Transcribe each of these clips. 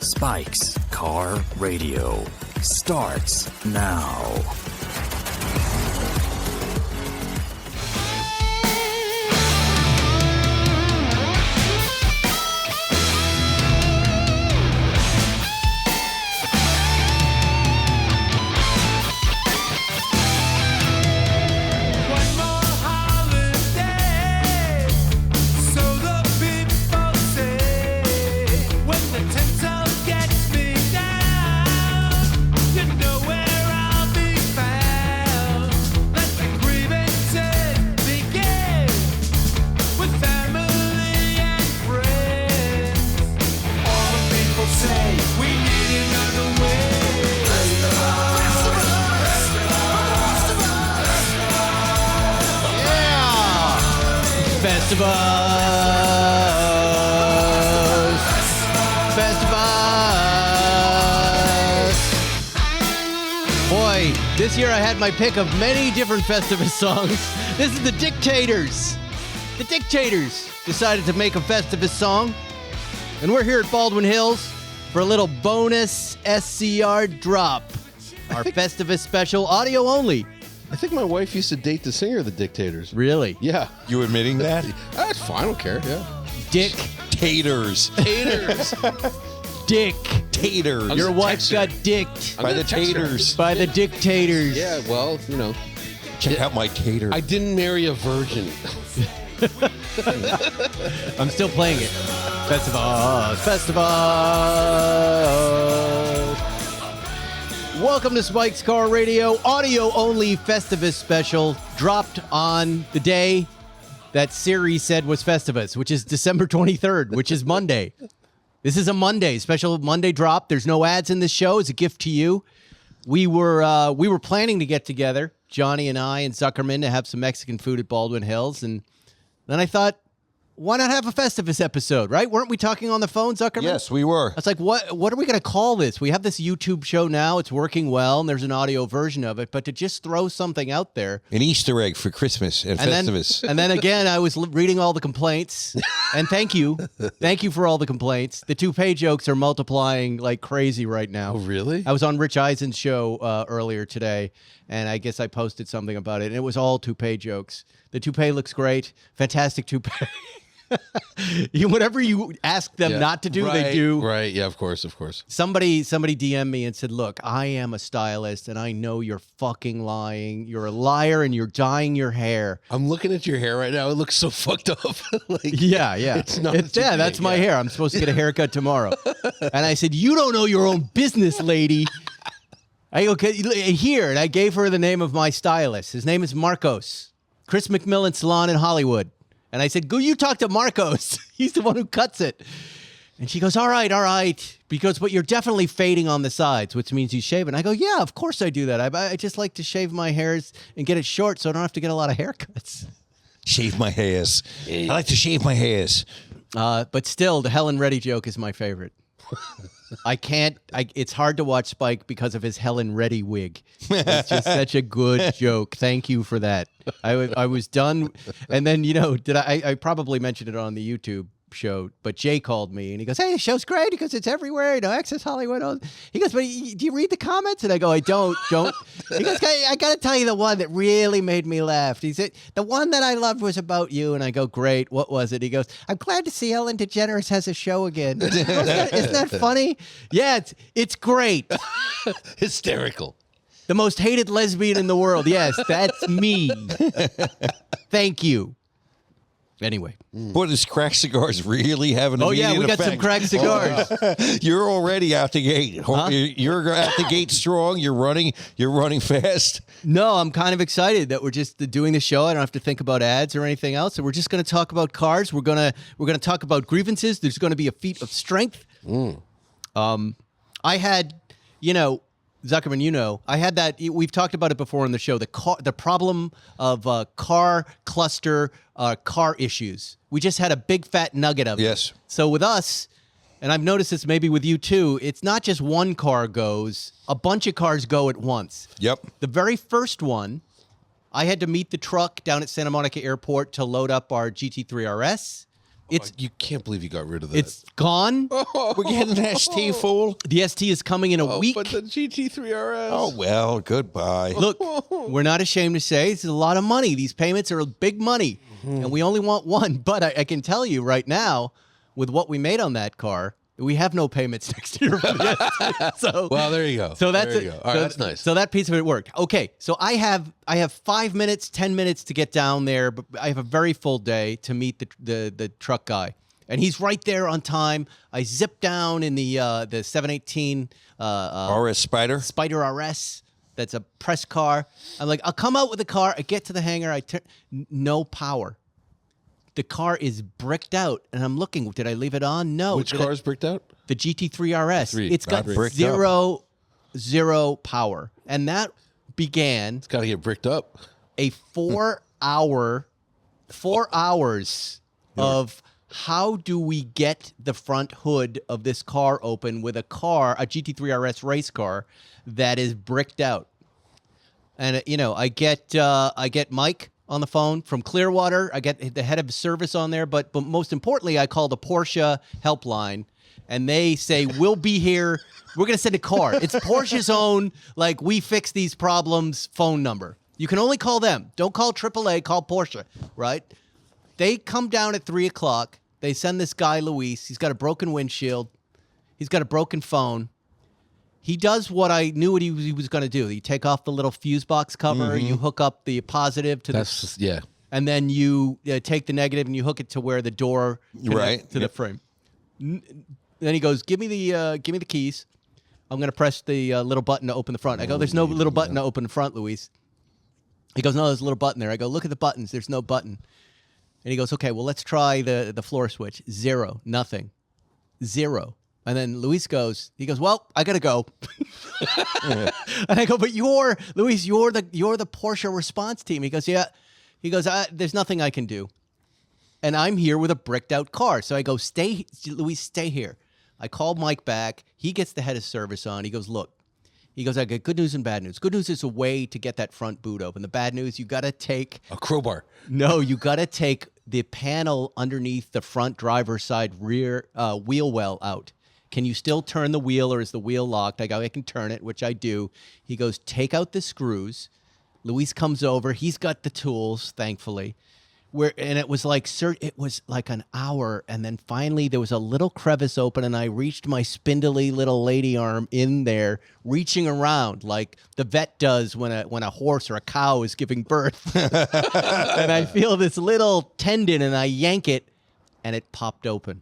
Spike's Car Radio starts now. Festivus. Boy, this year I had my pick of many different Festivus songs. This is the Dictators. The Dictators decided to make a Festivus song. And we're here at Baldwin Hills for a little bonus SCR drop. Our Festivus special, audio only. I think my wife used to date the singer of the Dictators. Really? Yeah. You admitting that? That's fine. I don't care. Yeah. Taters. Taters. Dick. Taters. Your wife got dicked By the taters. by the Dictators. Yeah, well, you know. Check out my tater. I didn't marry a virgin. I'm still playing it. Festivus. Welcome to Spike's Car Radio, audio only Festivus special, dropped on the day that Siri said was Festivus, which is December 23rd, which is Monday. This is a Monday, special Monday drop. There's no ads in this show. It's a gift to you. We were planning to get together, Johnny and I and Zuckerman, to have some Mexican food at Baldwin Hills, and then I thought, why not have a Festivus episode, right? Weren't we talking on the phone, Zuckerman? Yes, we were. I was like, what are we going to call this? We have this YouTube show now. It's working well, and there's an audio version of it. But to just throw something out there. An Easter egg for Christmas and Festivus. And then again, I was reading all the complaints. And thank you. Thank you for all the complaints. The toupee jokes are multiplying like crazy right now. Oh, really? I was on Rich Eisen's show earlier today, and I guess I posted something about it. And it was all toupee jokes. The toupee looks great. Fantastic toupee. Whatever you ask them not to do, they do. Right, yeah, of course. Somebody DM'd me and said, look, I am a stylist, and I know you're fucking lying. You're a liar, and you're dyeing your hair. I'm looking at your hair right now. It looks so fucked up. Yeah. It's not that's my hair. I'm supposed to get a haircut tomorrow. And I said, you don't know your own business, lady. I go, here, and I gave her the name of my stylist. His name is Marcos. Chris McMillan Salon in Hollywood. And I said, go, you talk to Marcos. He's the one who cuts it. And she goes, all right. Because, but you're definitely fading on the sides, which means you shave it. And I go, yeah, of course I do that. I just like to shave my hairs and get it short so I don't have to get a lot of haircuts. Shave my hairs. I like to shave my hairs. But still, the Helen Reddy joke is my favorite. It's hard to watch Spike because of his Helen Reddy wig. It's just such a good joke. Thank you for that. I was done. And then, I probably mentioned it on the YouTube show, but Jay called me and he goes, hey, the show's great because it's everywhere, Access Hollywood. He goes, but do you read the comments? And I go, I don't. He goes, I got to tell you the one that really made me laugh. He said, the one that I loved was about you. And I go, great. What was it? He goes, I'm glad to see Ellen DeGeneres has a show again. Isn't that funny? Yeah, it's great. Hysterical. The most hated lesbian in the world. Yes, that's me. Thank you. Anyway. Boy, does crack cigars really have an immediate we got effect. some cracked cigars. You're already out the gate. Huh? You're out the gate strong. You're running fast. No, I'm kind of excited that we're just doing the show. I don't have to think about ads or anything else. So we're just going to talk about cars. We're going to talk about grievances. There's going to be a feat of strength. I had, Zuckerman, I had that. We've talked about it before on the show. The problem of car cluster, car issues. We just had a big fat nugget of it. Yes. So with us, and I've noticed this maybe with you too, it's not just one car goes. A bunch of cars go at once. Yep. The very first one, I had to meet the truck down at Santa Monica Airport to load up our GT3 RS. It's You can't believe you got rid of that. it's gone. We're getting an ST, fool. The ST is coming in a week. But the GT3 RS. Oh, well, goodbye. Look, we're not ashamed to say this is a lot of money. These payments are big money, and we only want one. But I can tell you right now, with what we made on that car, we have no payments next year. For the ST. So, Well, there you go. so that's there you it. go. All right, So- that's nice. So that piece of it worked. Okay, so I have 5 minutes, 10 minutes to get down there, but I have a very full day to meet the truck guy. And he's right there on time. I zip down in the 718 RS Spider. Spider RS. That's a press car. I'm like, I'll come out with the car. I get to the hangar. I turn, no power. The car is bricked out, and I'm looking. Did I leave it on? No. Which car is bricked out? The GT3 RS. Three, It's got battery. zero power, and that began It's got to get bricked up. a 4 hours of how do we get the front hood of this car open with a GT3 RS race car that is bricked out. And I get Mike on the phone from Clearwater. I get the head of service on there, but most importantly, I call the Porsche helpline, and they say we'll be here. We're gonna send a car. It's Porsche's own, like, we fix these problems phone number. You can only call them. Don't call AAA. Call Porsche. Right? They come down at 3:00. They send this guy Luis. He's got a broken windshield. He's got a broken phone. He does what I knew what he was going to do. You take off the little fuse box cover. You hook up the positive to That's just, yeah. and then you take the negative and you hook it to where the door connects Right. to the frame. Then he goes, "Give me the keys. I'm going to press the little button to open the front." I go, "There's no little button to open the front, Luis." He goes, "No, there's a little button there." I go, "Look at the buttons. There's no button." And he goes, "Okay, well, let's try the floor switch." 0, nothing, 0. And then Luis goes, "Well, I gotta go." And I go, "But Luis, you're the Porsche response team." He goes, "Yeah." He goes, "There's nothing I can do." And I'm here with a bricked out car. So I go, Luis, stay here. I called Mike back. He gets the head of service on. He goes, "Look," he goes, "I got good news and bad news. Good news is a way to get that front boot open. The bad news, you got to take A crowbar. No, you got to take the panel underneath the front driver's side rear wheel well out. Can you still turn the wheel, or is the wheel locked?" I go, "I can turn it," which I do. He goes, "Take out the screws." Luis comes over. He's got the tools, thankfully. And it was like, sir, it was like an hour, and then finally there was a little crevice open, and I reached my spindly little lady arm in there, reaching around like the vet does when a horse or a cow is giving birth. And I feel this little tendon, and I yank it, and it popped open.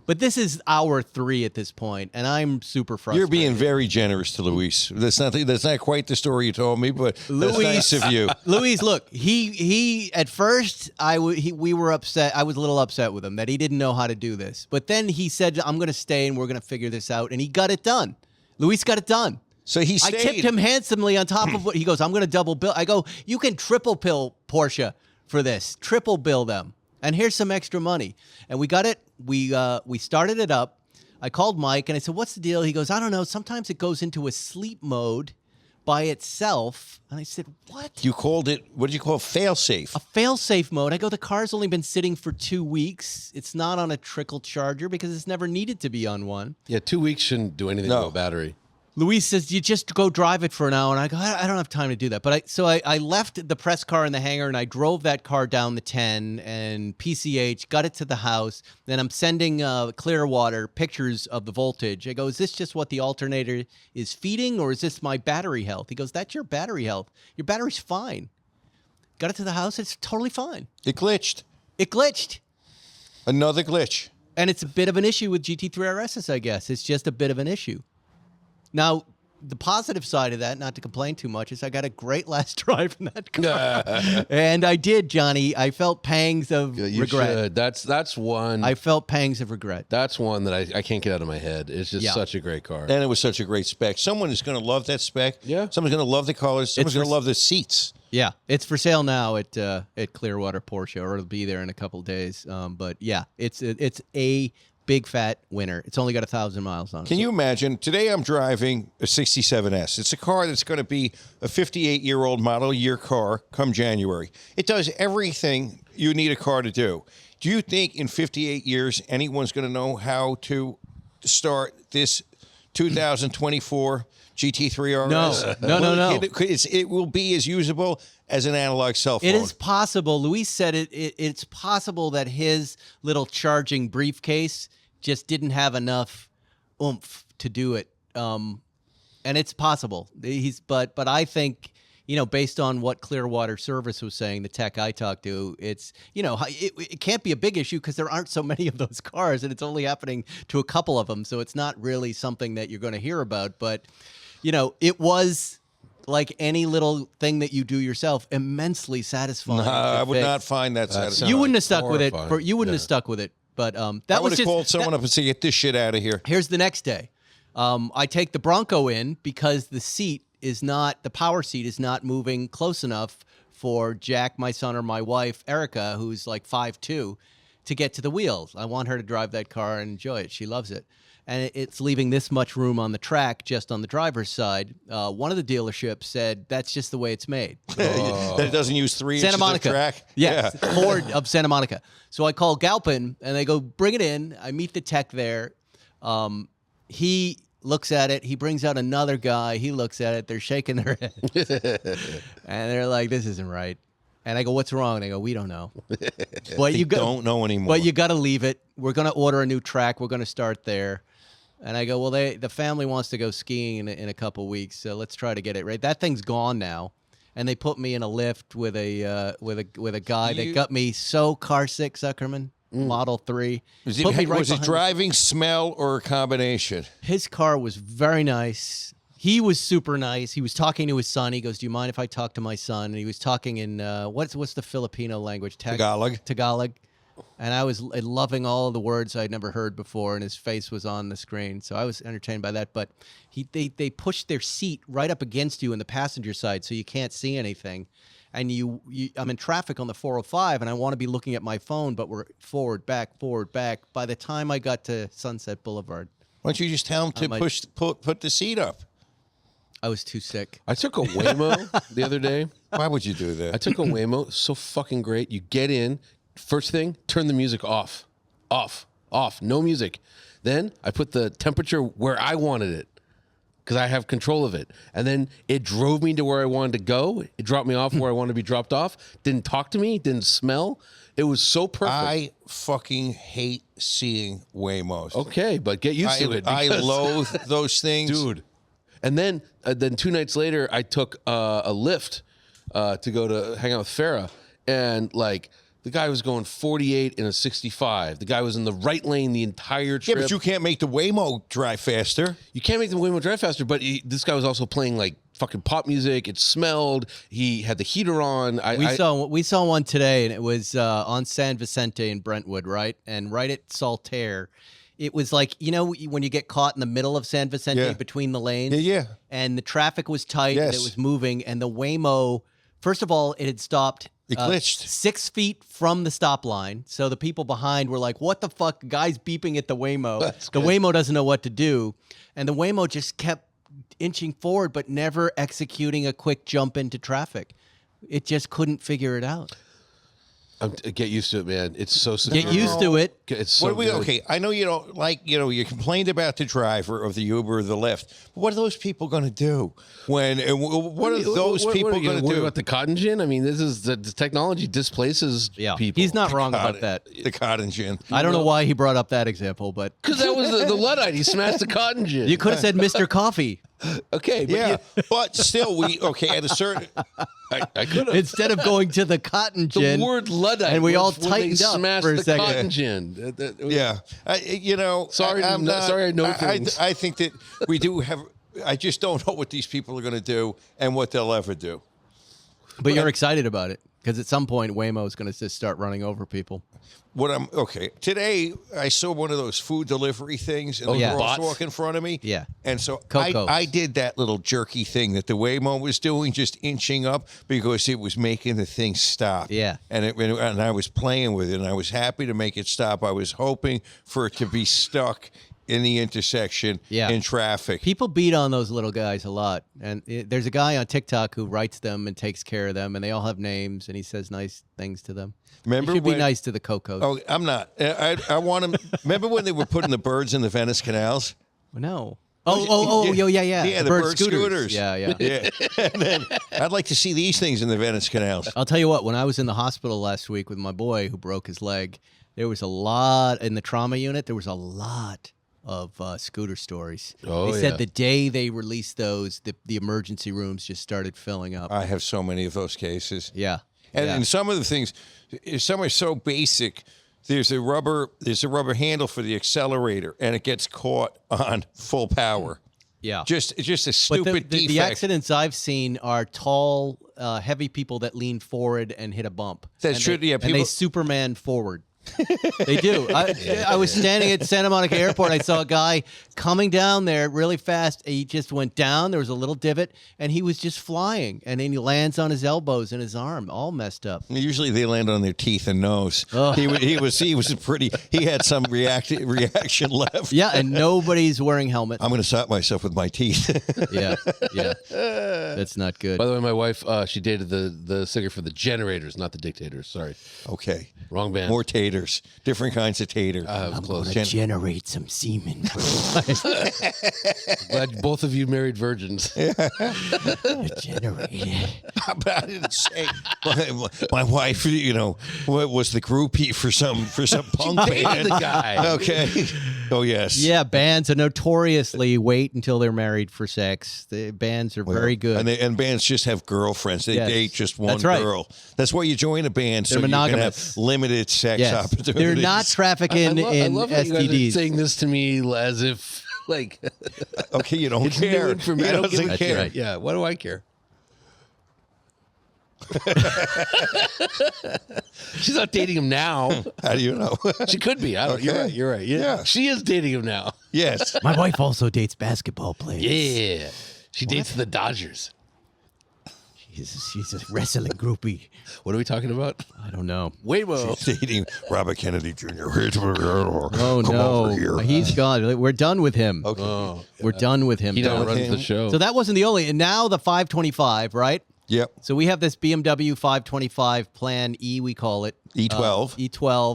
But this is hour 3 at this point, and I'm super frustrated. You're being very generous to Luis. That's not quite the story you told me, but that's nice of you. Luis, look, he at first we were upset. I was a little upset with him that he didn't know how to do this. But then he said, "I'm going to stay and we're going to figure this out." And he got it done. Luis got it done. So he I stayed. tipped him handsomely on top of what he goes, "I'm going to double bill." I go, "You can triple bill Porsche for this. Triple bill them. And here's some extra money." And we got it. We started it up. I called Mike and I said, "What's the deal?" He goes, "I don't know. Sometimes it goes into a sleep mode by itself." And I said, "What?" You called it, what did you call it? Fail-safe. A fail-safe mode. I go, "The car's only been sitting for 2 weeks. It's not on a trickle charger because it's never needed to be on one." Yeah, 2 weeks shouldn't do anything No. to a battery. Luis says, "You just go drive it for an hour." And I go, I don't have time to do that. But I left the press car in the hangar and I drove that car down the 10 and PCH, got it to the house. Then I'm sending Clearwater pictures of the voltage. I go, "Is this just what the alternator is feeding, or is this my battery health?" He goes, "That's your battery health. Your battery's fine." Got it to the house. It's totally fine. It glitched. It glitched. Another glitch. And it's a bit of an issue with GT3 RSs, I guess. It's just a bit of an issue. Now, the positive side of that, not to complain too much, is I got a great last drive in that car. And I did, Johnny. I felt pangs of You regret. should. That's one. I felt pangs of regret. That's one that I can't get out of my head. It's just Yeah. such a great car. And it was such a great spec. Someone is going to love that spec. Yeah. Someone's going to love the colors. Someone's going to love the seats. Yeah, it's for sale now at Clearwater Porsche, or it'll be there in a couple of days. But yeah, it's a big fat winner. It's only got 1,000 miles on it. Can you imagine? Today I'm driving a 67S. It's a car that's going to be a 58-year-old model year car come January. It does everything you need a car to do. Do you think in 58 years anyone's going to know how to start this 2024 GT3 RS? No. It will be as usable as an analog cell phone. It is possible. Luis said it's possible that his little charging briefcase just didn't have enough oomph to do it. And it's possible. But I think, based on what Clearwater Service was saying, the tech I talked to, it's, it can't be a big issue because there aren't so many of those cars, and it's only happening to a couple of them. So it's not really something that you're going to hear about. But, it was, like any little thing that you do yourself, immensely satisfying. I would not find that satisfying. You wouldn't have stuck with it. You wouldn't have stuck with it. But that would have called someone up and say, "Get this shit out of here." Here's the next day. I take the Bronco in because the power seat is not moving close enough for Jack, my son, or my wife, Erica, who's like 5'2", to get to the wheels. I want her to drive that car and enjoy it. She loves it. And it's leaving this much room on the track just on the driver's side. One of the dealerships said that's just the way it's made. That it doesn't use 3 Santa inches Monica. of track? Yes, Ford of Santa Monica. So I call Galpin, and they go, bring it in. I meet the tech there. He looks at it. He brings out another guy. He looks at it. They're shaking their head. And they're like, this isn't right. And I go, what's wrong? And they go, we don't know. But you don't know anymore. But you got to leave it. We're going to order a new track. We're going to start there. And I go, well, the family wants to go skiing in a couple weeks, so let's try to get it right. That thing's gone now, and they put me in a lift with a guy that got me so car sick. Zuckerman, Model 3. Was it driving, smell, or a combination? His car was very nice. He was super nice. He was talking to his son. He goes, "Do you mind if I talk to my son?" And he was talking in what's the Filipino language? Tagalog. And I was loving all of the words I'd never heard before, and his face was on the screen. So I was entertained by that. But they pushed their seat right up against you in the passenger side so you can't see anything. And I'm in traffic on the 405, and I want to be looking at my phone, but we're forward, back. By the time I got to Sunset Boulevard. Why don't you just tell him to put the seat up? I was too sick. I took a Waymo the other day. Why would you do that? I took a Waymo. So fucking great. You get in. First thing, turn the music off. No music. Then I put the temperature where I wanted it because I have control of it. And then it drove me to where I wanted to go. It dropped me off where I wanted to be dropped off. Didn't talk to me. Didn't smell. It was so perfect. I fucking hate seeing Waymos. Okay, but get used to it. I loathe those things. Dude. And then 2 nights later, I took a Lyft to go to hang out with Farrah. And like... the guy was going 48 in a 65. The guy was in the right lane the entire trip. Yeah, but you can't make the Waymo drive faster. You can't make the Waymo drive faster, but this guy was also playing like fucking pop music. It smelled. He had the heater on. We saw one today, and it was on San Vicente in Brentwood, right? And right at Saltaire. It was like, when you get caught in the middle of San Vicente between the lanes? Yeah. And the traffic was tight, and it was moving, and the Waymo, first of all, it had stopped... It glitched 6 feet from the stop line. So the people behind were like, what the fuck? The guy's beeping at the Waymo. The Waymo doesn't know what to do. And the Waymo just kept inching forward, but never executing a quick jump into traffic. It just couldn't figure it out. Get used to it, man. It's so simple. Get used to it. It's so good. Okay, I know you don't like, you complained about the driver of the Uber or the Lyft. But what are those people going to do? What are those people going to do? About the cotton gin? I mean, this is the technology displaces people. He's not wrong about that. The cotton gin. I don't know why he brought up that example, but... because that was the Luddite. He smashed the cotton gin. You could have said Mr. Coffee. Okay, but but still, at a certain... I could have. Instead of going to the cotton gin. The word Luddite. And we all when they tightened up smashed for a the second. cotton gin. Sorry, I know things. I think that we do have... I just don't know what these people are going to do and what they'll ever do. But you're excited about it because at some point Waymo is going to just start running over people. Today I saw one of those food delivery things and the crosswalk in front of me. Yeah. And so Coco's. I did that little jerky thing that the Waymo was doing, just inching up because it was making the thing stop. Yeah. And I was playing with it and I was happy to make it stop. I was hoping for it to be stuck in the intersection in traffic. People beat on those little guys a lot. And there's a guy on TikTok who writes them and takes care of them, and they all have names, and he says nice things to them. Remember you should be nice to the Cocos. Oh, I'm not. I want them. Remember when they were putting the birds in the Venice canals? No. Oh, yeah. Yeah, the bird scooters. Yeah. And then I'd like to see these things in the Venice canals. I'll tell you what, when I was in the hospital last week with my boy who broke his leg, there was a lot in the trauma unit. There was a lot of scooter stories. They said the day they released those, the emergency rooms just started filling up. I have so many of those cases. Yeah. And some of the things, some are so basic. There's a rubber handle for the accelerator, and it gets caught on full power. Yeah. It's just a stupid defect. The accidents I've seen are tall, heavy people that lean forward and hit a bump. That's true. And they Superman forward. They do. I was standing at Santa Monica Airport. I saw a guy coming down there really fast. He just went down. There was a little divot, and he was just flying. And then he lands on his elbows and his arm, all messed up. Usually they land on their teeth and nose. Oh. He was pretty. He had some reaction left. Yeah, and nobody's wearing helmets. I'm going to stop myself with my teeth. Yeah. That's not good. By the way, my wife, she dated the singer for the Generators, not the Dictators. Sorry. Okay. Wrong band. More taters. Different kinds of tater. I'm going to generate some semen. Glad both of you married virgins. Generate it. I didn't say my wife, was the groupie for some punk band. The guy. Okay. Oh yes. Yeah, bands are notoriously wait until they're married for sex. The bands are very good. And bands just have girlfriends. They date just one girl. That's why you join a band, so monogamous. You can have limited sex opportunities. They're not trafficking in I love how you guys are STDs. saying this to me as if okay, you don't it's care. new information. I don't give a care. right. Yeah, why do I care? She's not dating him now. How do you know? She could be. I don't. Okay. You're right. Yeah, she is dating him now. Yes. My wife also dates basketball players. Yeah, she dates the Dodgers. She's a wrestling groupie. What are we talking about? I don't know. Wait, whoa. She's dating Robert Kennedy Jr. Oh, Come no. over here. He's gone. We're done with him. Okay. Oh, We're done with him. he now Don. runs the show. So that wasn't the only. And now the 525, right? Yep. So we have this BMW 525 Plan E, we call it. E12. E12,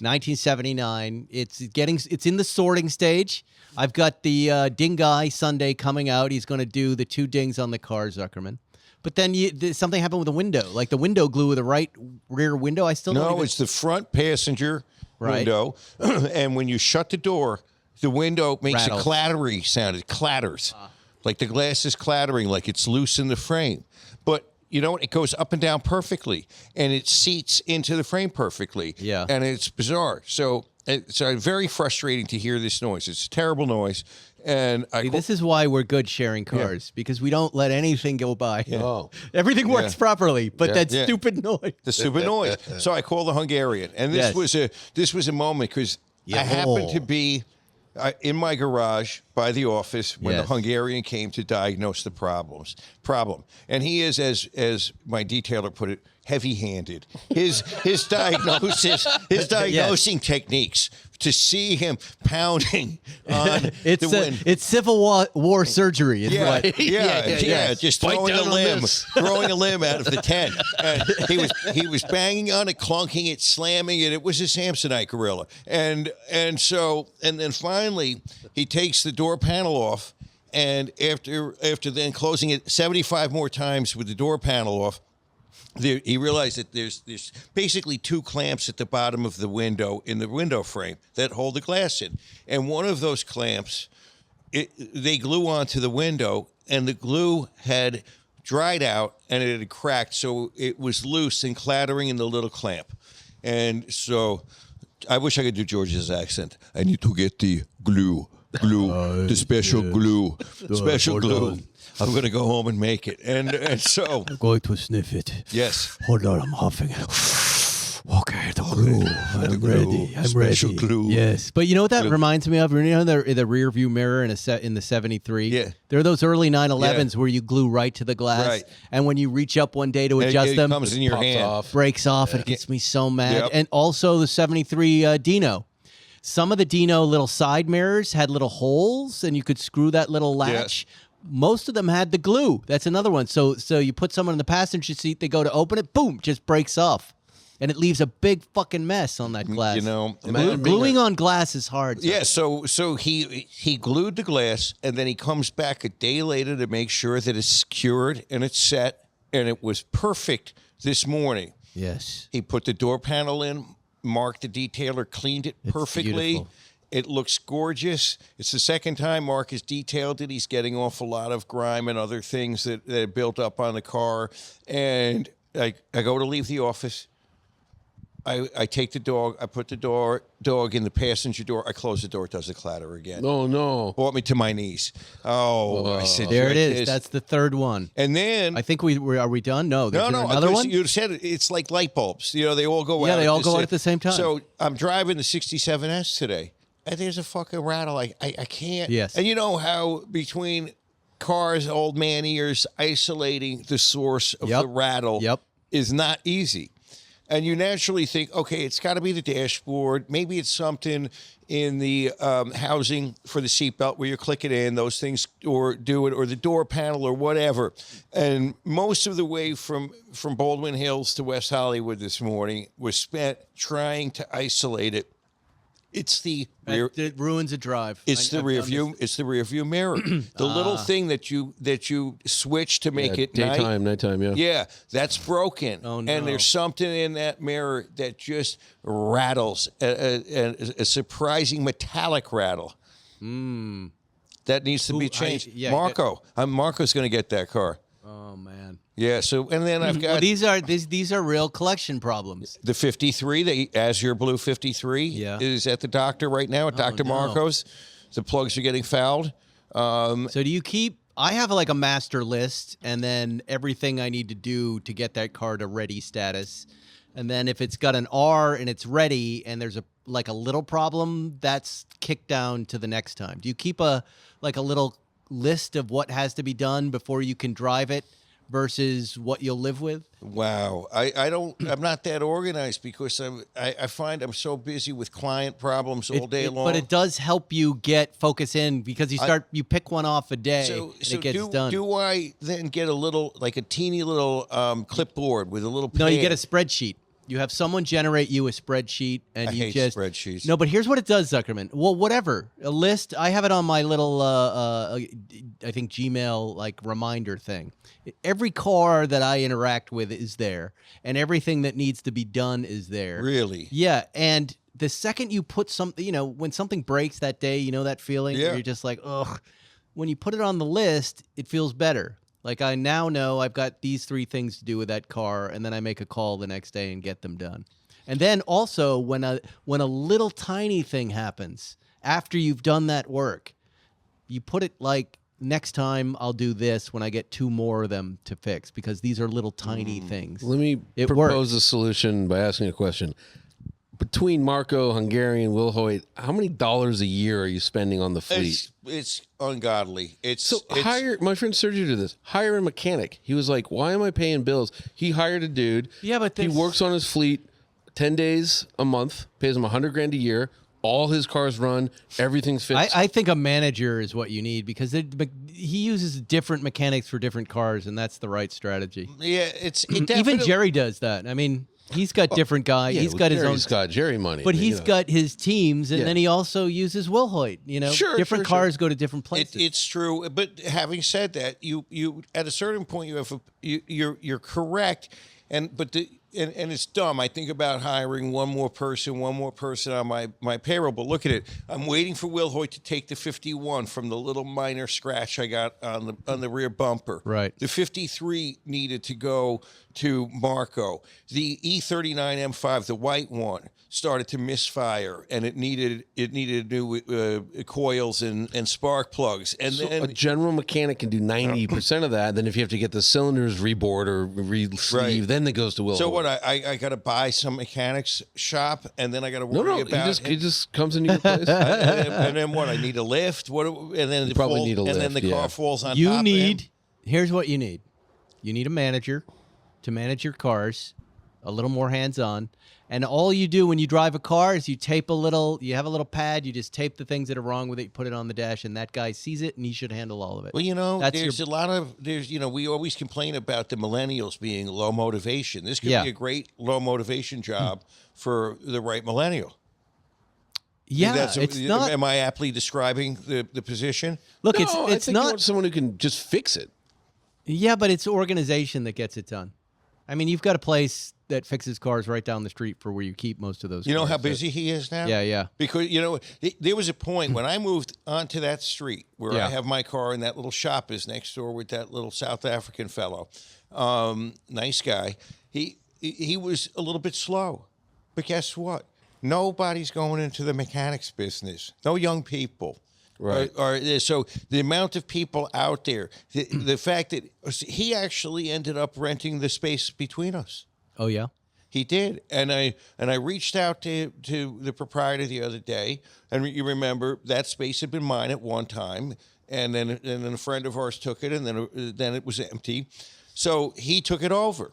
1979. It's in the sorting stage. I've got the Ding Guy Sunday coming out. He's going to do the 2 dings on the car, Zuckerman. But then something happened with the window, like the window glue with the right rear window. I still don't No, even... it's the front passenger window, and when you shut the door, the window makes Rattles. a clattery sound. It clatters, like the glass is clattering, like it's loose in the frame. But it goes up and down perfectly, and it seats into the frame perfectly. Yeah, and it's bizarre. So it's very frustrating to hear this noise. It's a terrible noise. And this is why we're good sharing cars, because we don't let anything go by. Yeah. Oh. Everything works properly, but that Yeah. stupid noise. The stupid noise. So I called the Hungarian, and this was a moment because I happened to be in my garage by the office when the Hungarian came to diagnose the problem. And he is, as my detailer put it, heavy-handed. His diagnosing techniques, to see him pounding on the wind. It's Civil War surgery. Is what. Just throwing a limb out of the tent. And he was banging on it, clunking it, slamming it. It was a Samsonite gorilla. And then finally he takes the door panel off, and after then closing it 75 more times with the door panel off, he realized that there's basically 2 clamps at the bottom of the window in the window frame that hold the glass in. And one of those clamps, they glue onto the window, and the glue had dried out and it had cracked, so it was loose and clattering in the little clamp. And so I wish I could do George's accent. I need to get the glue, the special glue. I'm going to go home and make it. And so... I'm going to sniff it. Yes. Hold on, I'm huffing it. Okay, the glue. I'm ready. I'm special ready. glue. Yes. But you know what that reminds me of? You know the rear view mirror in the 73? Yeah. There are those early 911s where you glue right to the glass. Right. And when you reach up one day to adjust them, it comes in your hand. breaks off, and it gets me so mad. Yep. And also the 73 Dino. Some of the Dino little side mirrors had little holes, and you could screw that little latch. Most of them had the glue. That's another one. So you put someone in the passenger seat, they go to open it, boom, just breaks off. And it leaves a big fucking mess on that glass. You know, gluing on glass is hard. Yeah, so he glued the glass, and then he comes back a day later to make sure that it's secured and it's set, and it was perfect this morning. Yes. He put the door panel in, Mark the detailer cleaned it perfectly. Beautiful. It looks gorgeous. It's the second time Mark has detailed it. He's getting off a lot of grime and other things that built up on the car. And I go to leave the office. I take the dog. I put the dog in the passenger door. I close the door. It does the clatter again. Oh, no. Brought me to my knees. Oh, I said, There it is. That's the third one. And then I think are we done? No, there's no. another one. You said it's like light bulbs. You know, they all go out. Yeah, they all go out at the same time. So I'm driving the 67S today, and there's a fucking rattle. I can't. Yes. And you know how between cars, old man ears, isolating the source of the rattle is not easy. And you naturally think, okay, it's got to be the dashboard. Maybe it's something in the housing for the seatbelt where you're clicking in, those things, or do it, or the door panel, or whatever. And most of the way from Baldwin Hills to West Hollywood this morning was spent trying to isolate it. It's the rear. It ruins a drive. It's the rear view. It's the rear view mirror. The little thing that you switch to make it nighttime. Yeah. Yeah, that's broken. Oh, no. And there's something in that mirror that just rattles, a surprising metallic rattle. That needs to be changed. Marco's going to get that car. Oh man. Yeah. So and then I've got these are real collection problems. the 53, the Azure Blue 53 is at the doctor right now at Dr. Marco's. The plugs are getting fouled. So do you keep? I have like a master list, and then everything I need to do to get that car to ready status. And then if it's got an R and it's ready, and there's a little problem, that's kicked down to the next time. Do you keep a little list of what has to be done before you can drive it versus what you'll live with? Wow. I'm not that organized because I find I'm so busy with client problems all day long. But it does help you focus in because you pick one off a day and it gets done. Do I then get a teeny little clipboard with a little pen? No, you get a spreadsheet. You have someone generate you a spreadsheet, and I hate spreadsheets. No, but here's what it does, Zuckerman. Well, whatever, a list. I have it on my little, I think Gmail reminder thing. Every car that I interact with is there, and everything that needs to be done is there. Really? Yeah, and the second you put something, when something breaks that day, you know that feeling where you're just like, ugh. When you put it on the list, it feels better. Like I now know I've got these 3 things to do with that car, and then I make a call the next day and get them done. And then also when a little tiny thing happens after you've done that work, you put it like next time I'll do this when I get 2 more of them to fix because these are little tiny things. Let me propose a solution by asking a question. Between Marco, Hungarian, Will Hoyt, how many dollars a year are you spending on the fleet? It's ungodly. Hire my friend Sergio did this. Hire a mechanic. He was like, "Why am I paying bills?" He hired a dude. Yeah, but he works on his fleet 10 days a month, pays him $100,000 a year. All his cars run. Everything's fixed. I think a manager is what you need because he uses different mechanics for different cars, and that's the right strategy. Yeah, even Jerry does that. I mean. He's got different guys. Yeah, he's got his own. He's got Jerry money, but he's got his teams, and then he also uses Will Hoyt. Different cars go to different places. It's true, but having said that, you at a certain point you're correct, and it's dumb. I think about hiring one more person on my payroll. But look at it. I'm waiting for Will Hoyt to take the 51 from the little minor scratch I got on the rear bumper. Right. The 53 needed to go to Marco. The E39 M5, the white one, started to misfire, and it needed new coils and spark plugs. And so then a general mechanic can do 90% of that. Then if you have to get the cylinders rebored or re-sleeve, then it goes to Will. So Hoyt. what? I got to buy some mechanics shop, and then I got to worry about. He just comes into your place. and then what? I need a lift. What? And then you probably need a lift. And then the car falls on top of him. Here's what you need. You need a manager to manage your cars, a little more hands-on. And all you do when you drive a car is you have a little pad, you just tape the things that are wrong with it, you put it on the dash, and that guy sees it, and he should handle all of it. Well, That's we always complain about the millennials being low motivation. This could be a great low motivation job for the right millennial. Yeah, it's not. Am I aptly describing the position? Look, No, it's I think you not. want someone who can just fix it. Yeah, but it's organization that gets it done. I mean, you've got a place that fixes cars right down the street for where you keep most of those. You know cars. how busy he is now? Yeah. Because, there was a point when I moved onto that street where I have my car and that little shop is next door with that little South African fellow. Nice guy. He was a little bit slow. But guess what? Nobody's going into the mechanics business. No young people. Right. So the amount of people out there, the fact that he actually ended up renting the space between us. Oh yeah. He did, and I reached out to the proprietor the other day, and you remember that space had been mine at one time, and then a friend of ours took it, and then it was empty, so he took it over,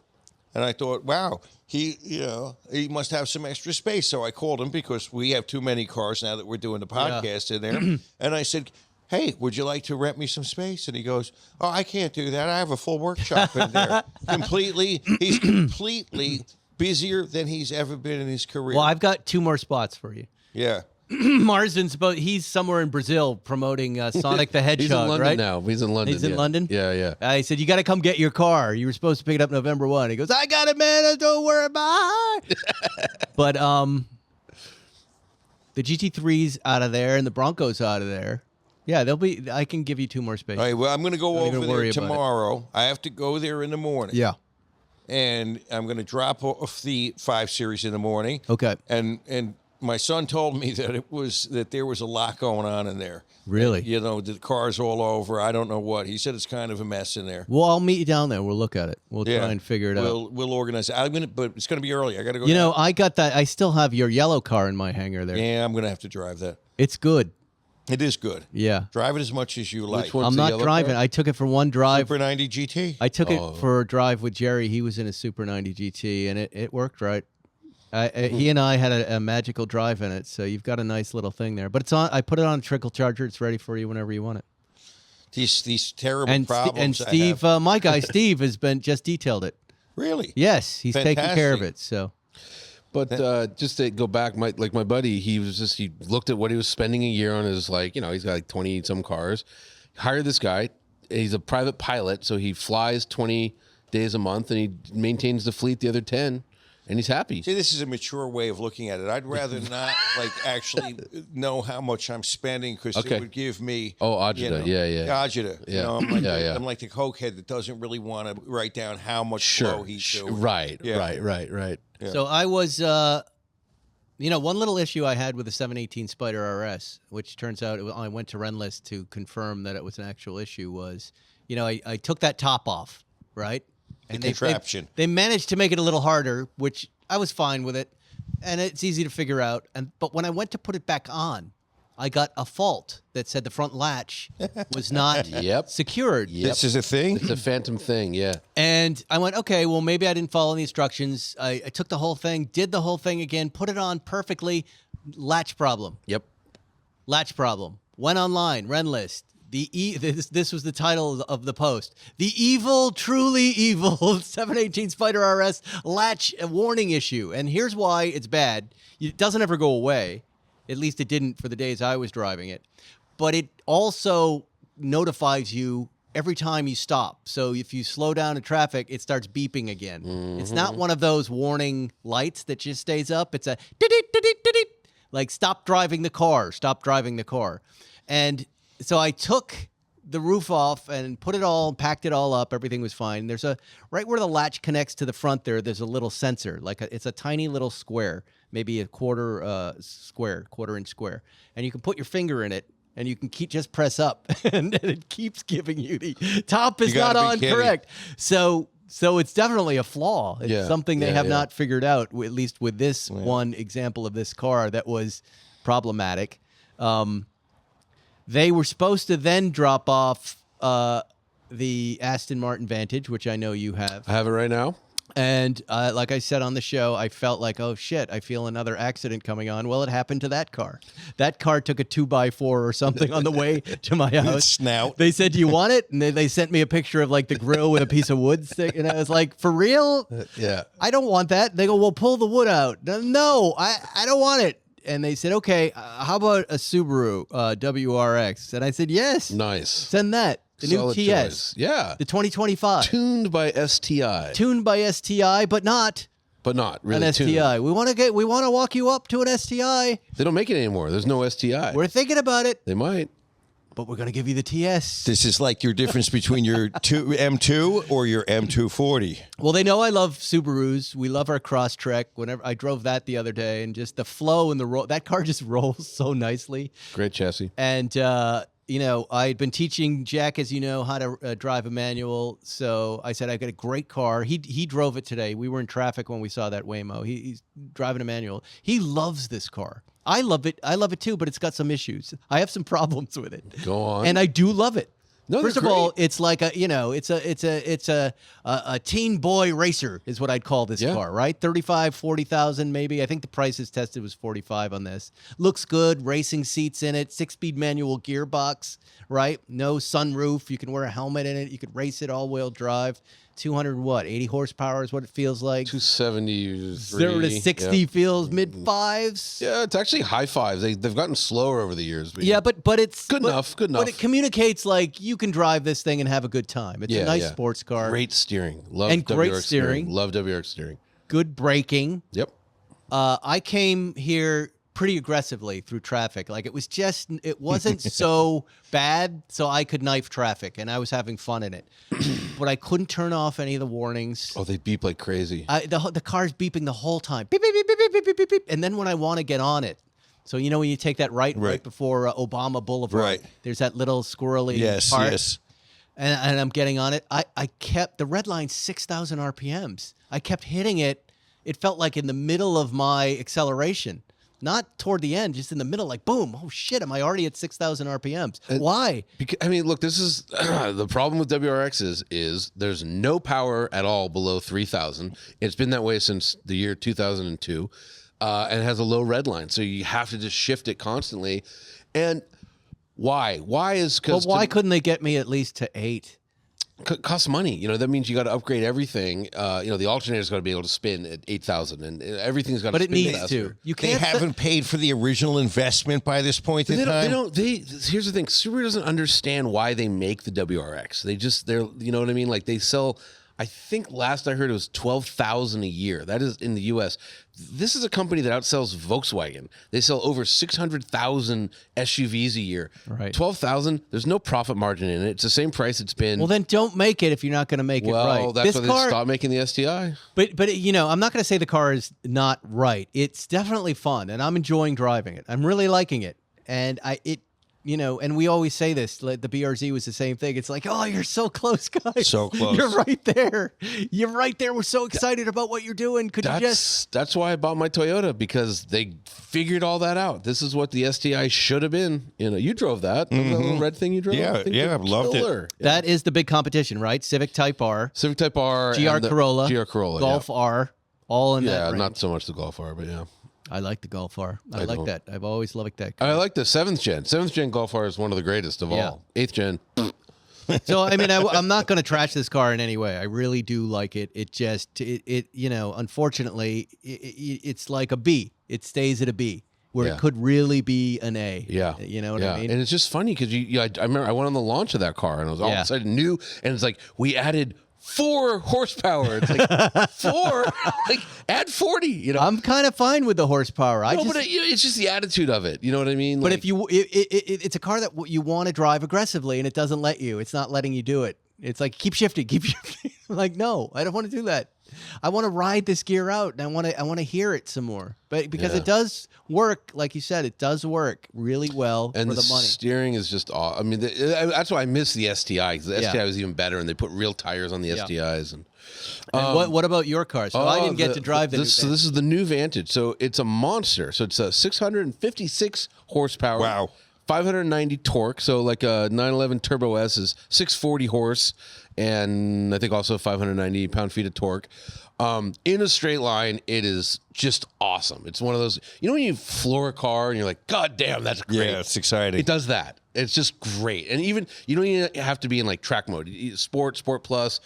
and I thought, wow, he must have some extra space. So I called him because we have too many cars now that we're doing the podcast in there, and I said, hey, would you like to rent me some space? And he goes, oh, I can't do that. I have a full workshop in there. He's completely busier than he's ever been in his career. Well, I've got 2 more spots for you. Yeah. Marsden's, he's somewhere in Brazil promoting Sonic the Hedgehog, He's in London right? now. He's in London. He's in London? Yeah. I said, you got to come get your car. You were supposed to pick it up November 1. He goes, I got it, man. Don't worry about it. But the GT3's out of there and the Bronco's out of there. Yeah, I can give you 2 more spaces. All right, well, I'm going to go over there worry about tomorrow. I have to go there in the morning. Yeah. And I'm going to drop off the 5 Series in the morning. Okay. And my son told me that there was a lot going on in there. Really? The cars all over. I don't know what. He said it's kind of a mess in there. Well, I'll meet you down there. We'll look at it. We'll try and figure it out. We'll organize it. But it's going to be early. I got to go. I got that. I still have your yellow car in my hangar there. Yeah, I'm going to have to drive that. It's good. It is good. Yeah. Drive it as much as you like. Which one's I'm the not yellow driving. car? I took it for one drive. Super 90 GT. I took it for a drive with Jerry. He was in a Super 90 GT, and it worked right. He and I had a magical drive in it, so you've got a nice little thing there. But it's on. I put it on a trickle charger. It's ready for you whenever you want it. These terrible problems. And Steve, my guy Steve, has been just detailed it. Really? Yes, he's taking care of Fantastic. it. So But just to go back, my buddy, he looked at what he was spending a year on his, he's got like 20 some cars. Hired this guy. He's a private pilot, so he flies 20 days a month and he maintains the fleet the other 10, and he's happy. See, this is a mature way of looking at it. I'd rather not actually know how much I'm spending because it would give me agita, yeah. Agita. Yeah. I'm like the cokehead that doesn't really want to write down how much flow he's doing. Right. Yeah. So I was, one little issue I had with the 718 Spider RS, which turns out I went to Renlist to confirm that it was an actual issue, was, I took that top off, right? And contraption. They managed to make it a little harder, which I was fine with it, and it's easy to figure out. But when I went to put it back on, I got a fault that said the front latch was not secured. Yep. This is a thing? It's a phantom thing, yeah. And I went, okay, well, maybe I didn't follow the instructions. I took the whole thing, did the whole thing again, put it on perfectly. Latch problem. Yep. Latch problem. Went online, Renlist. This was the title of the post. The evil, truly evil 718 Spider RS latch warning issue. And here's why it's bad. It doesn't ever go away. At least it didn't for the days I was driving it. But it also notifies you every time you stop. So if you slow down in traffic, it starts beeping again. Mm-hmm. It's not one of those warning lights that just stays up. It's a like stop driving the car, stop driving the car. And so I took the roof off and put it all, packed it all up. Everything was fine. There's right where the latch connects to the front there's a little sensor. It's a tiny little square, maybe a quarter inch square. And you can put your finger in it and you can just press up and it keeps giving you the top is not on correct. So it's definitely a flaw. It's something they have not figured out, at least with this one example of this car that was problematic. They were supposed to then drop off the Aston Martin Vantage, which I know you have. I have it right now. And like I said on the show, I felt like, oh, shit, I feel another accident coming on. Well, it happened to that car. That car took a 2x4 or something on the way to my house. Snout. They said, do you want it? And they sent me a picture of like the grill with a piece of wood stick. And I was like, for real? Yeah. I don't want that. They go, well, pull the wood out. No, I don't want it. And they said, okay, how about a Subaru WRX? And I said, yes. Nice. Send that. The Solid new TS. choice. Yeah. The 2025. Tuned by STI. Tuned by STI, but not But not really an tuned. STI. We want to walk you up to an STI. They don't make it anymore. There's no STI. We're thinking about it, They might. but we're going to give you the TS. This is like your difference between your M2 or your M240. Well, they know I love Subarus. We love our Crosstrek. Whenever I drove that the other day, and just the flow and the roll, that car just rolls so nicely. Great chassis. And I'd been teaching Jack, as you know, how to drive a manual. So I said, I got a great car. He drove it today. We were in traffic when we saw that Waymo. He's driving a manual. He loves this car. I love it. I love it too, but it's got some issues. I have some problems with it. Go on. And I do love it. No, First they're of all, great. it's like it's a teen boy racer is what I'd call this Yeah. car, right? 35, 40,000 maybe. I think the prices tested was 45 on this. Looks good, racing seats in it, 6-speed manual gearbox, right? No sunroof. You can wear a helmet in it. You could race it all-wheel drive. 80 horsepower is what it feels like. 273. 0 to 60 Yeah. feels mid-fives. Yeah, it's actually high fives. They've gotten slower over the years. Yeah, but it's Good enough, good But enough. it communicates like you can drive this thing and have a good time. It's a nice sports car. Great steering. Love And great WRX steering. Love WRX steering. Good braking. Yep. I came here pretty aggressively through traffic. Like it wasn't so bad, so I could knife traffic, and I was having fun in it. But I couldn't turn off any of the warnings. Oh, they beep like crazy. The car's beeping the whole time. Beep, beep, beep, beep, beep, beep, beep, beep, beep. And then when I want to get on it, so you know when you take that right before Obama Boulevard, Right. there's that little squirrely Yes, part. yes. And I'm getting on it. I kept the red line 6,000 RPMs. I kept hitting it. It felt like in the middle of my acceleration, not toward the end, just in the middle. Like boom! Oh shit! Am I already at 6,000 RPMs? Why? Because, I mean, look, this is the problem with WRXs is there's no power at all below 3,000. It's been that way since the year 2002, and it has a low red line, so you have to just shift it constantly. And why? Why is Well, because why couldn't they get me at least to 8? costs money. You know, that means you got to upgrade everything. The alternator's got to be able to spin at 8,000, and everything's got to But it spin needs faster. to. You They can't. haven't paid for the original investment by this point in They time. don't. Here's the thing. Subaru doesn't understand why they make the WRX. They're. You know what I mean? Like they sell. I think last I heard it was 12,000 a year. That is in the U.S. This is a company that outsells Volkswagen. They sell over 600,000 SUVs a year. Right. 12,000. There's no profit margin in it. It's the same price it's been. Well, then don't make it if you're not going to make it right. Well, that's This why they car, stopped making the STI. But I'm not going to say the car is not right. It's definitely fun, and I'm enjoying driving it. I'm really liking it, and and we always say this. Like the BRZ was the same thing. It's like, oh, you're so close, guys. So close. You're right there. You're right there. We're so excited about what you're doing. Could you just? That's why I bought my Toyota, because they figured all that out. This is what the STI should have been. You know, you drove that. Remember that little red thing you drove? Yeah, That thing yeah, was I loved it. killer. That is the big competition, right? Civic Type R, Civic Type R, GR and the Corolla, GR Corolla, Golf R, all in that Yeah, range. not so much the Golf R, but yeah. I like the Golf R. I like don't. that. I've always liked that. I like the 7th gen. 7th gen Golf R is one of the greatest of all. 8th gen. So I mean, I'm not going to trash this car in any way. I really do like it. It just, unfortunately, it's like a B. It stays at a B, where Yeah. it could really be an A. Yeah. You know what yeah. I mean? And it's just funny because I remember I went on the launch of that car and I was all of a sudden new, and it's like we added 4 horsepower. It's like 4, like add 40. You know, I'm kind of fine with the horsepower. but it's just the attitude of it. You know what I mean? But Like, if you, it's a car that you want to drive aggressively, and it doesn't let you. It's not letting you do it. It's like keep shifting. I'm like, no, I don't want to do that. I want to ride this gear out, and I want to hear it some more. But because it does work, like you said, it does work really well and for the money. steering is just aw- I mean, that's why I miss the STI, because the STI was even better, and they put real tires on the STIs. And And what about your car? So I didn't get to drive the So this is the new Vantage. So it's a monster. So it's a 656 horsepower. Wow. 590 torque. So like a 911 Turbo S is 640 horse, and I think also 590 pound-feet of torque. In a straight line, it is just awesome. It's one of those, when you floor a car and you're like, God damn, that's great. Yeah, it's exciting. It does that. It's just great. And even, you don't even have to be in like track mode. Sport Plus.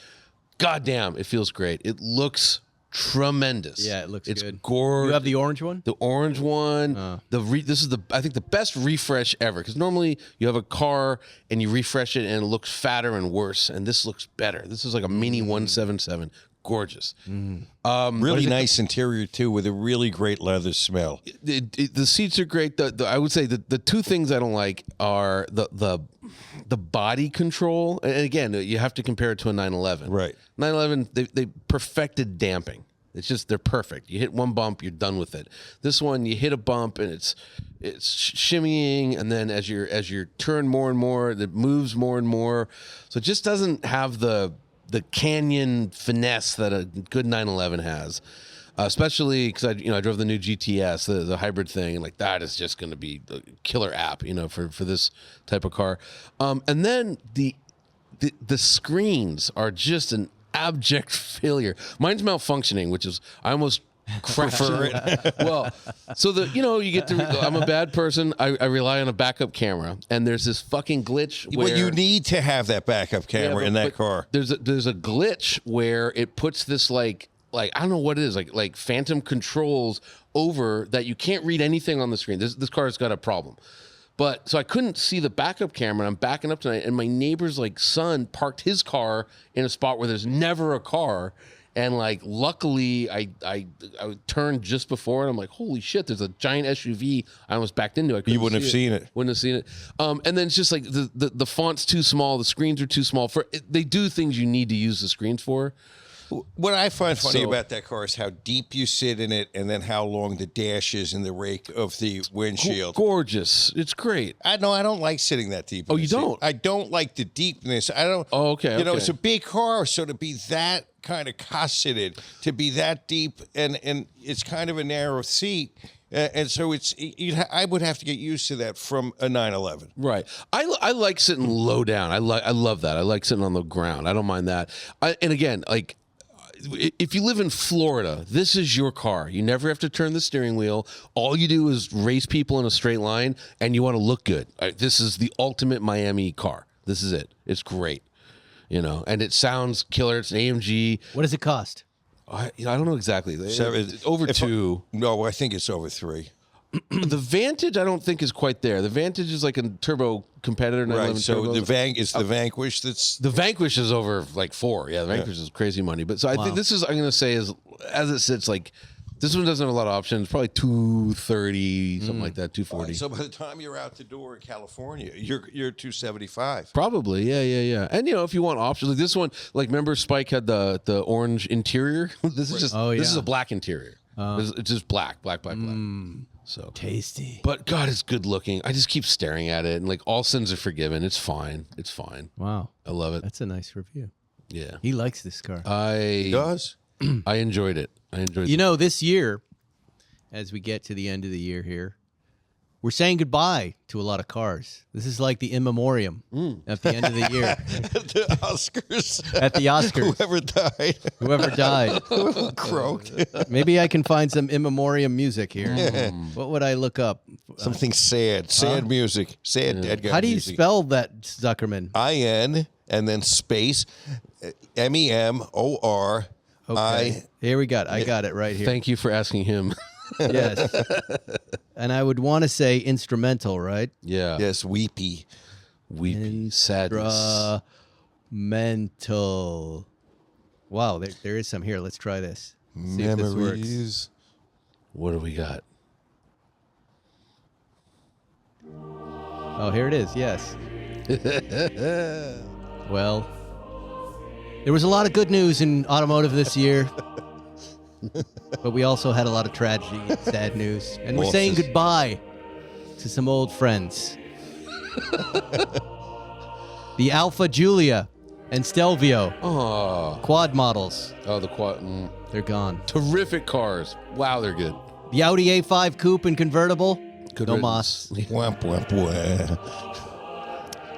God damn, it feels great. It looks tremendous. Yeah, it looks it's good. gorgeous. You have the orange one? The orange one. This is I think the best refresh ever, because normally you have a car and you refresh it and it looks fatter and worse, and this looks better. This is like a mini 177. Gorgeous. Really nice interior too, with a really great leather smell. The seats are great. I would say the two things I don't like are the body control. And again, you have to compare it to a 911. Right. 911, they perfected damping. It's just, they're perfect. You hit one bump, you're done with it. This one, you hit a bump and it's shimmying, and then as you turn more and more, it moves more and more. So it just doesn't have the canyon finesse that a good 911 has, especially because I drove the new GTS, the hybrid thing, and like that is just going to be a killer app, for this type of car. And then the screens are just an abject failure. Mine's malfunctioning, which is I almost crashed it. Well, so you get to. I'm a bad person. I rely on a backup camera, and there's this fucking glitch. Well, you need to have that backup camera in that car. There's a glitch where it puts this like I don't know what it is, like phantom controls over that you can't read anything on the screen. This car's got a problem. But so I couldn't see the backup camera, and I'm backing up tonight, and my neighbor's son parked his car in a spot where there's never a car. And luckily, I turned just before, and I'm like, holy shit! There's a giant SUV. I almost backed into it. You wouldn't have seen it. Wouldn't have seen it. And then it's just like the font's too small, the screens are too small. They do things you need to use the screens for. What I find funny about that car is how deep you sit in it, and then how long the dash is in the rake of the windshield. Gorgeous. It's great. I don't like sitting that deep. Oh, you don't? I don't like the deepness. I don't. Oh, okay. It's a big car, so to be that kind of cosseted, to be that deep, and it's kind of a narrow seat. And so I would have to get used to that from a 911. Right. I like sitting low down. I love that. I like sitting on the ground. I don't mind that. And again, if you live in Florida, this is your car. You never have to turn the steering wheel. All you do is race people in a straight line, and you want to look good. This is the ultimate Miami car. This is it. It's great. And it sounds killer. It's an AMG. What does it cost? I don't know exactly. It's over two. No, I think it's over three. The Vantage, I don't think is quite there. The Vantage is like a turbo competitor. Right. So turbos. the Vanquish that's the Vanquish is over four. Yeah, the Vanquish is crazy money. But so I think this is, I'm going to say, is as it sits, this one doesn't have a lot of options. Probably 230, something like that, 240. So by the time you're out the door in California, you're 275. Probably, yeah. And if you want options, like this one, remember Spike had the orange interior. This is just this is a black interior. It's just black. So tasty. But God, it's good looking. I just keep staring at it, and all sins are forgiven. It's fine. Wow, I love it. That's a nice review. Yeah, he likes this car. He does. I enjoyed it. This year, as we get to the end of the year here, we're saying goodbye to a lot of cars. This is like the in memoriam at the end of the year. The Oscars. At the Oscars. Whoever died. Whoever croaked. Maybe I can find some in memoriam music here. What would I look up? Something sad. Sad music. Sad dead guy How do you music. spell that, Zuckerman? IN and then space MEMOR. Okay. Here we got. I got it right here. Thank you for asking him. Yes. And I would want to say instrumental, right? Yeah. Yes, weepy. Sadness. Instrumental. Wow, there is some here. Let's try this. See if this works. Memories. What do we got? Oh, here it is. Yes. Well, there was a lot of good news in automotive this year. But we also had a lot of tragedy and sad news. And we're saying goodbye to some old friends. The Alfa Giulia and Stelvio. Oh. Quad models. Oh, the quad. They're gone. Terrific cars. Wow, they're good. The Audi A5 Coupe and convertible. Good No riddance. Mas. Womp, womp, womp.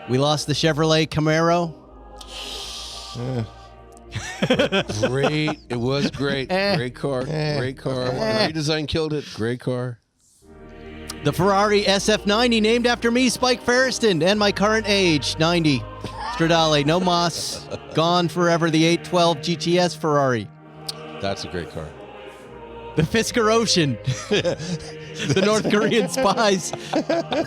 We lost the Chevrolet Camaro. Great. It was great. Great car. Great car. Redesign killed it. Great car. The Ferrari SF90, named after me, Spike Ferriston, and my current age, 90. Stradale, no Mas. Gone forever, the 812 GTS Ferrari. That's a great car. The Fisker Ocean. The North Korean spies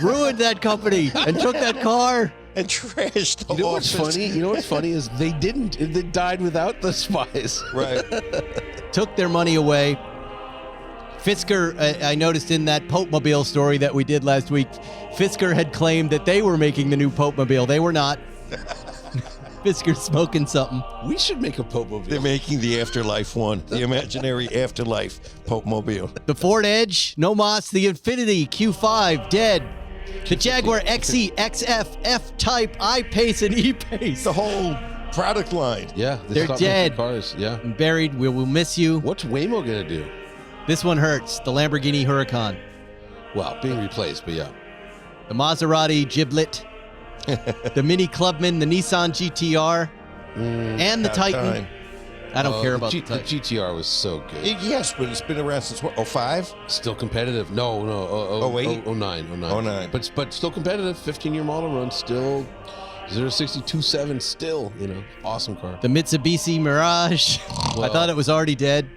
ruined that company and took that car. And trashed the You know what's office. funny? You know what's funny is they didn't. They died without the spies. Right. Took their money away. Fisker, I noticed in that Pope-mobile story that we did last week, Fisker had claimed that they were making the new Pope-mobile. They were not. Fisker's smoking something. We should make a Pope-mobile. They're making the afterlife one, the imaginary afterlife Pope-mobile. The Ford Edge, no Mas. The Infiniti Q5, dead. The Jaguar XE, XF, F-Type, I-Pace, and E-Pace. The whole product line. Yeah, They're stopped dead. making cars. Yeah. Buried. We will miss you. What's Waymo gonna do? This one hurts. The Lamborghini Huracan. Well, being replaced, but yeah. The Maserati Giblet. The Mini Clubman, the Nissan GTR, and the Titan. Time. I don't care about the the Titan. GTR was so good. Yes, but it's been around since what? 05? Still competitive. No. 08? 09. 09. But still competitive. 15-year model run. Still 0-62.7. Still, awesome car. The Mitsubishi Mirage. I thought it was already dead.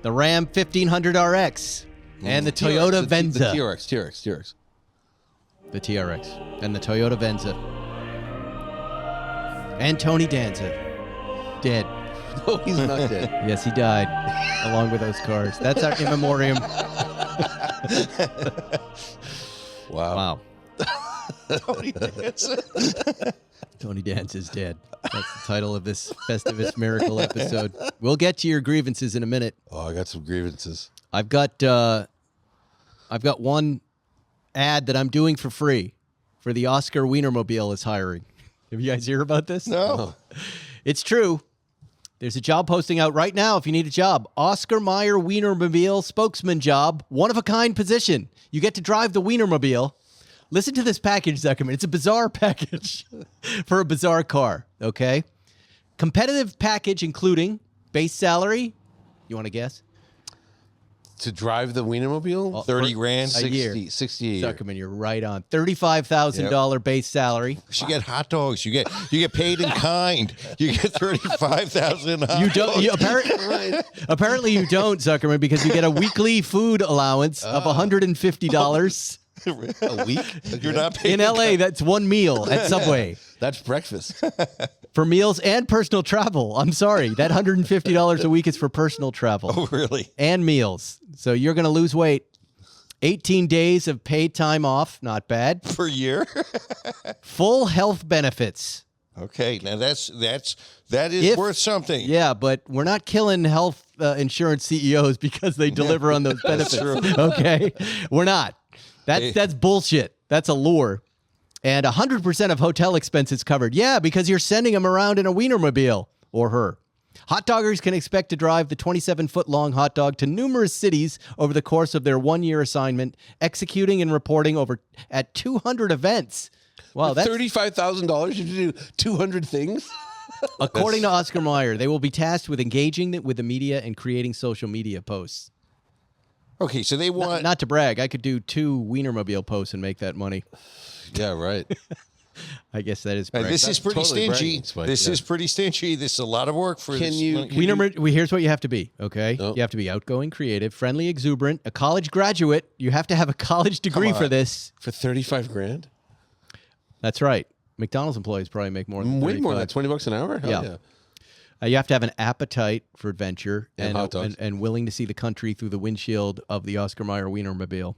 The Ram 1500 RX. And the Toyota Venza. The TRX. The TRX. And the Toyota Venza. And Tony Danza. Dead. No, he's not dead. Yes, he died. Along with those cars. That's our in memoriam. Wow. Tony Danza's dead. That's the title of this Festivus Miracle episode. We'll get to your grievances in a minute. Oh, I got some grievances. I've got one ad that I'm doing for free for the Oscar Wienermobile is hiring. Have you guys hear about this? No. It's true. There's a job posting out right now if you need a job. Oscar Mayer Wienermobile spokesman job, one-of-a-kind position. You get to drive the Wienermobile. Listen to this package, Zuckerman. It's a bizarre package for a bizarre car, okay? Competitive package including base salary. You want to guess? To drive the Wienermobile? 30 grand. A year. 60 a year. Zuckerman, you're right on. $35,000 base salary. You get hot dogs. You get paid in kind. You get 35,000. You don't. Apparently, you don't, Zuckerman, because you get a weekly food allowance of $150 A week? You're not paid in LA. That's one meal at Subway That's breakfast. for meals and personal travel. I'm sorry, that $150 a week is for personal travel Oh, really? and meals. So you're going to lose weight. 18 days of paid time off, not bad. Per year? Full health benefits. Okay, now that is worth something. Yeah, but we're not killing health insurance CEOs because they deliver on those benefits. Okay, we're not. That's bullshit. That's a lure. And 100% of hotel expenses covered. Yeah, because you're sending them around in a Wienermobile or her. Hot doggers can expect to drive the 27-foot-long hot dog to numerous cities over the course of their one-year assignment, executing and reporting at 200 events. Wow, that's $35,000 you do 200 things? according to Oscar Mayer. They will be tasked with engaging with the media and creating social media posts. Okay, so they want... Not to brag, I could do 2 Wienermobile posts and make that money. Yeah, right. I guess that is Now, correct. this is pretty totally stingy. bragging, Spike, This yeah. is pretty stingy. This is a lot of work for Can this. you- Here's what you have to be, okay? Oh. You have to be outgoing, creative, friendly, exuberant, a college graduate. You have to have a college degree for on. this. For 35 grand? That's right. McDonald's employees probably make more than Way more than 35. that. $20 an hour? Hell Yeah. yeah. You have to have an appetite for adventure And hot dogs. and willing to see the country through the windshield of the Oscar Mayer Wienermobile.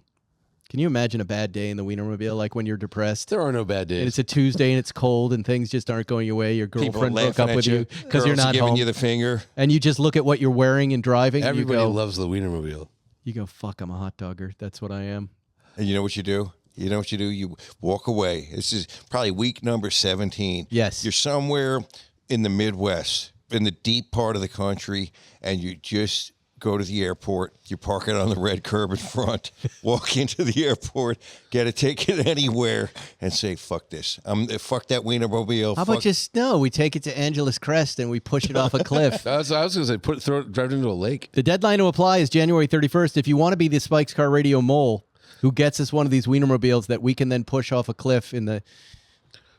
Can you imagine a bad day in the Wienermobile, like when you're depressed? There are no bad days. And it's a Tuesday and it's cold and things just aren't going your way. Your People girlfriend broke laughing up at with you because you're Girls not giving home. you the finger. And you just look at what you're wearing and driving. Everybody and loves the Wienermobile. you go, fuck, I'm a hot dogger. That's what I am. And you know what you do? You walk away. This is probably week number 17. Yes. You're somewhere in the Midwest, in the deep part of the country, and you just go to the airport, you park it on the red curb in front, walk into the airport, get a ticket anywhere, and say, fuck this. Fuck that Wienermobile. How about just, no, we take it to Angeles Crest and we push it off a cliff. I was going to say, drive it into a lake. The deadline to apply is January 31st. If you want to be the Spike's Car Radio mole who gets us one of these Wienermobiles that we can then push off a cliff in the...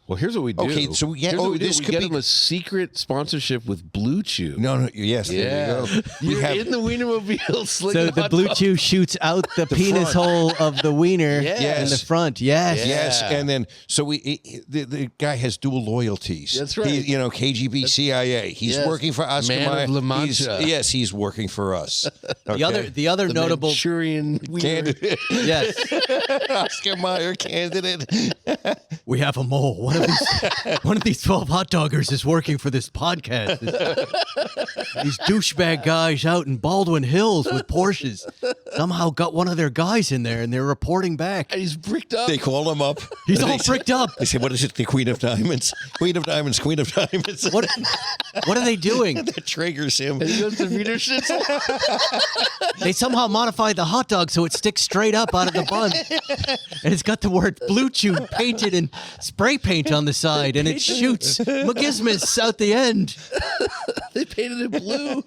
Well, here's what we do. Okay, so Here's what we do. We get them a secret sponsorship with Blue Chew. No, yes, there you go. You're in the Wienermobile slinging So the hot Blue dogs. Chew shoots out the penis hole of the wiener in the front. Yes. Yes, and then so the guy has dual loyalties. That's right. He, KGB, CIA. He's working for Oscar Man Mayer. of La Mancha. He's working for us. Okay. The other notable Manchurian Candidate. yes, Oscar Mayer candidate. we have a mole. One of these 12 hot doggers is working for this podcast. These douchebag guys out in Baldwin Hills with Porsches somehow got one of their guys in there, and they're reporting back. And he's bricked up. They call him up. He's all bricked up. They say, "What is it? The Queen of Diamonds? Queen of Diamonds? Queen of Diamonds?" What are they doing? That triggers him. And he goes to Wiener Schnitzel. They somehow modified the hot dog so it sticks straight up out of the bun. And it's got the word Blue Chew painted in spray paint on the side, and it shoots McGismus out the end. They painted it blue.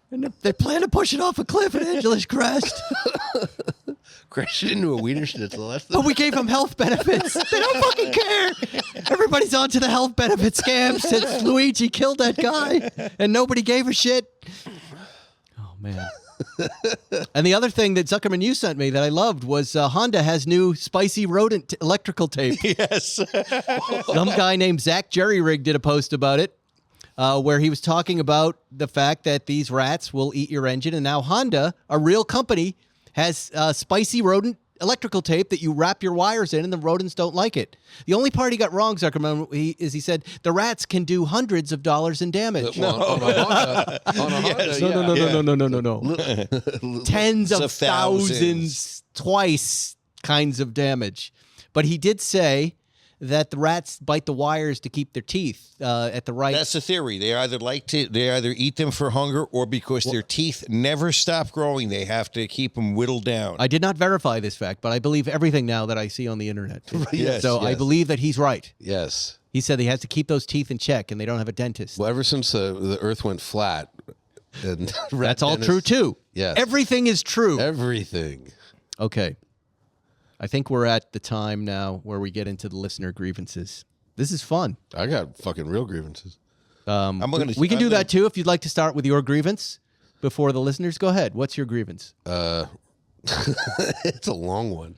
And they plan to push it off a cliff at Angeles Crest. Crash it into a Wiener Schnitzel. That's the But we gave them health benefits. They don't fucking care. Everybody's onto the health benefit scam since Luigi killed that guy, and nobody gave a shit. Oh, man. And the other thing that Zuckerman you sent me that I loved was Honda has new spicy rodent electrical tape. Yes. Some guy named Zach Jerryrig did a post about it where he was talking about the fact that these rats will eat your engine. And now Honda, a real company, has spicy rodent electrical tape that you wrap your wires in, and the rodents don't like it. The only part he got wrong, Zuckerman, he said the rats can do hundreds of dollars in damage. on a Honda. Yes. No. Tens of thousands, twice kinds of damage. But he did say that the rats bite the wires to keep their teeth at the right. That's the theory. They either eat them for hunger or because their teeth never stop growing. They have to keep them whittled down. I did not verify this fact, but I believe everything now that I see on the internet. Yes, so I yes. believe that he's right. Yes. He said he has to keep those teeth in check, and they don't have a dentist. Well, ever since the Earth went flat, and That's all true too. Yes. Everything is true. Everything. Okay. I think we're at the time now where we get into the listener grievances. This is fun. I got fucking real grievances. We can do that too if you'd like to start with your grievance before the listeners. Go ahead. What's your grievance? It's a long one.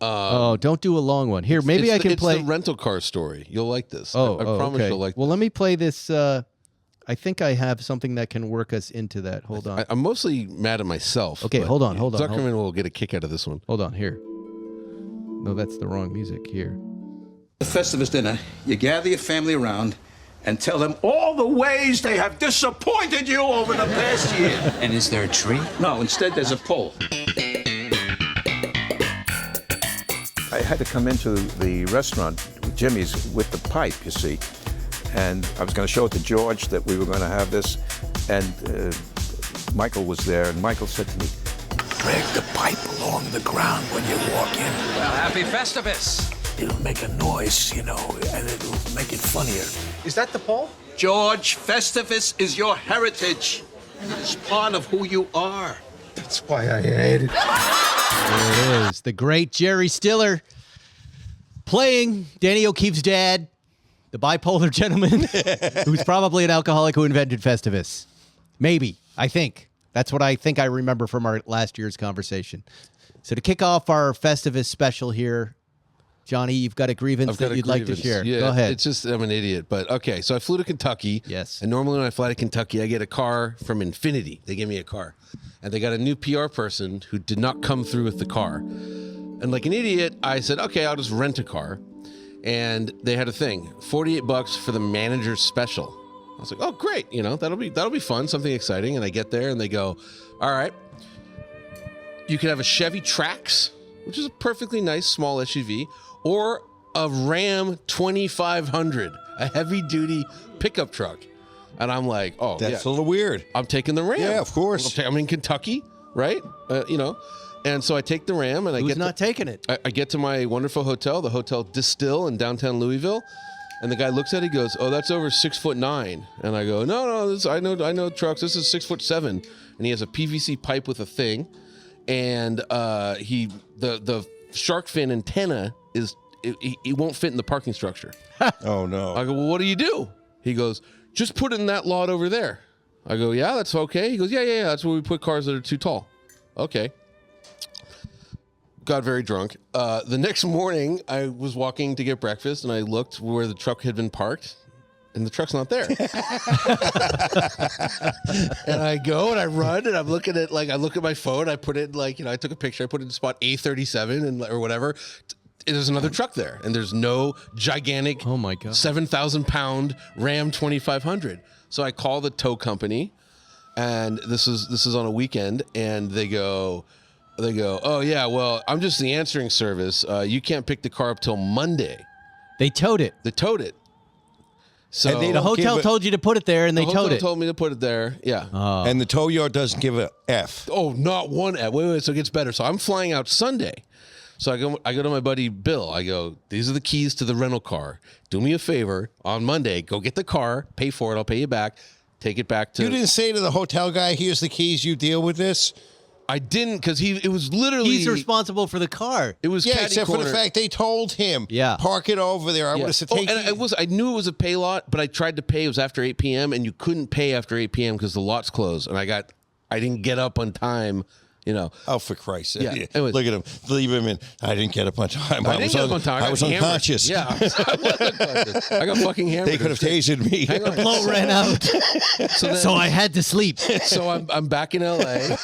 Don't do a long one. Here, maybe I can play. It's the rental car story. You'll like this. I promise okay. you'll like Well, let me play this. I think I have something that can work us into that. Hold on. I'm mostly mad at myself. Okay, but hold on. Zuckerman will get a kick out of this one. Hold on. Here. No, that's the wrong music. Here. The Festivus dinner, you gather your family around and tell them all the ways they have disappointed you over the past year. And is there a tree? No, instead there's a pole. I had to come into the restaurant with Jimmy's with the pipe, you see. And I was going to show it to George that we were going to have this. And Michael was there, and Michael said to me, drag the pipe along the ground when you walk in. Well, happy Festivus. It'll make a noise, and it'll make it funnier. Is that the pole? George, Festivus is your heritage. It's part of who you are. That's why I hate it. There it is. The great Jerry Stiller playing Danny O'Keefe's dad, the bipolar gentleman who's probably an alcoholic who invented Festivus. Maybe. I think. That's what I think I remember from our last year's conversation. So to kick off our Festivus special here, Johnny, you've got a grievance that you'd like to share. Yeah, Go ahead. It's just I'm an idiot. But okay, so I flew to Kentucky. Yes. And normally when I fly to Kentucky, I get a car from Infinity. They give me a car. And they got a new PR person who did not come through with the car. And like an idiot, I said, okay, I'll just rent a car. And they had a thing, $48 for the manager's special. I was like, oh, great. That'll be fun, something exciting. And I get there and they go, all right, you can have a Chevy Trax, which is a perfectly nice small SUV, or a Ram 2500, a heavy duty pickup truck. And I'm like, oh, That's a little weird. I'm taking the Ram. Yeah, of course. I'm in Kentucky, right? And so I take the Ram, and Who's not taking it? I get to my wonderful hotel, the Hotel Distill in downtown Louisville, and the guy looks at it. He goes, "Oh, that's over 6'9", and I go, "No, I know trucks. This is 6'7", and he has a PVC pipe with a thing, and the shark fin antenna is it won't fit in the parking structure." Oh no! I go, "Well, what do you do?" He goes, "Just put it in that lot over there." I go, "Yeah, that's okay." He goes, Yeah, that's where we put cars that are too tall." Okay. Got very drunk. The next morning, I was walking to get breakfast, and I looked where the truck had been parked, and the truck's not there. And I go and I run, and I'm looking at I look at my phone. I put it I took a picture. I put it in spot A37 or whatever. There's another truck there, and there's no gigantic, oh my God, 7,000-pound Ram 2500. So I call the tow company, and this is on a weekend, and they go, "Oh yeah, well, I'm just the answering service. You can't pick the car up till Monday." They towed it. So the hotel told you to put it there, and they towed it. Told me to put it there. Yeah. And the tow yard doesn't give a F. Oh, not one F. Wait. So it gets better. So I'm flying out Sunday. So I go to my buddy Bill. I go, "These are the keys to the rental car. Do me a favor on Monday. Go get the car. Pay for it. I'll pay you back. Take it back to." You didn't say to the hotel guy, "Here's the keys. You deal with this." I didn't, because it was literally He's responsible for the car. It was except for the fact they told him, park it over there. I would have said, take it. I knew it was a pay lot, but I tried to pay. It was after 8 p.m. and you couldn't pay after 8 p.m. because the lot's closed, and I didn't get up on time. Oh, for Christ's sake. Yeah, Look at him. Leave him in. I didn't get up on time. I didn't get up on time. I was unconscious. Yeah, I was unconscious. I got fucking hammered. They could have tasered me. The blow ran out. So I had to sleep. So I'm back in LA.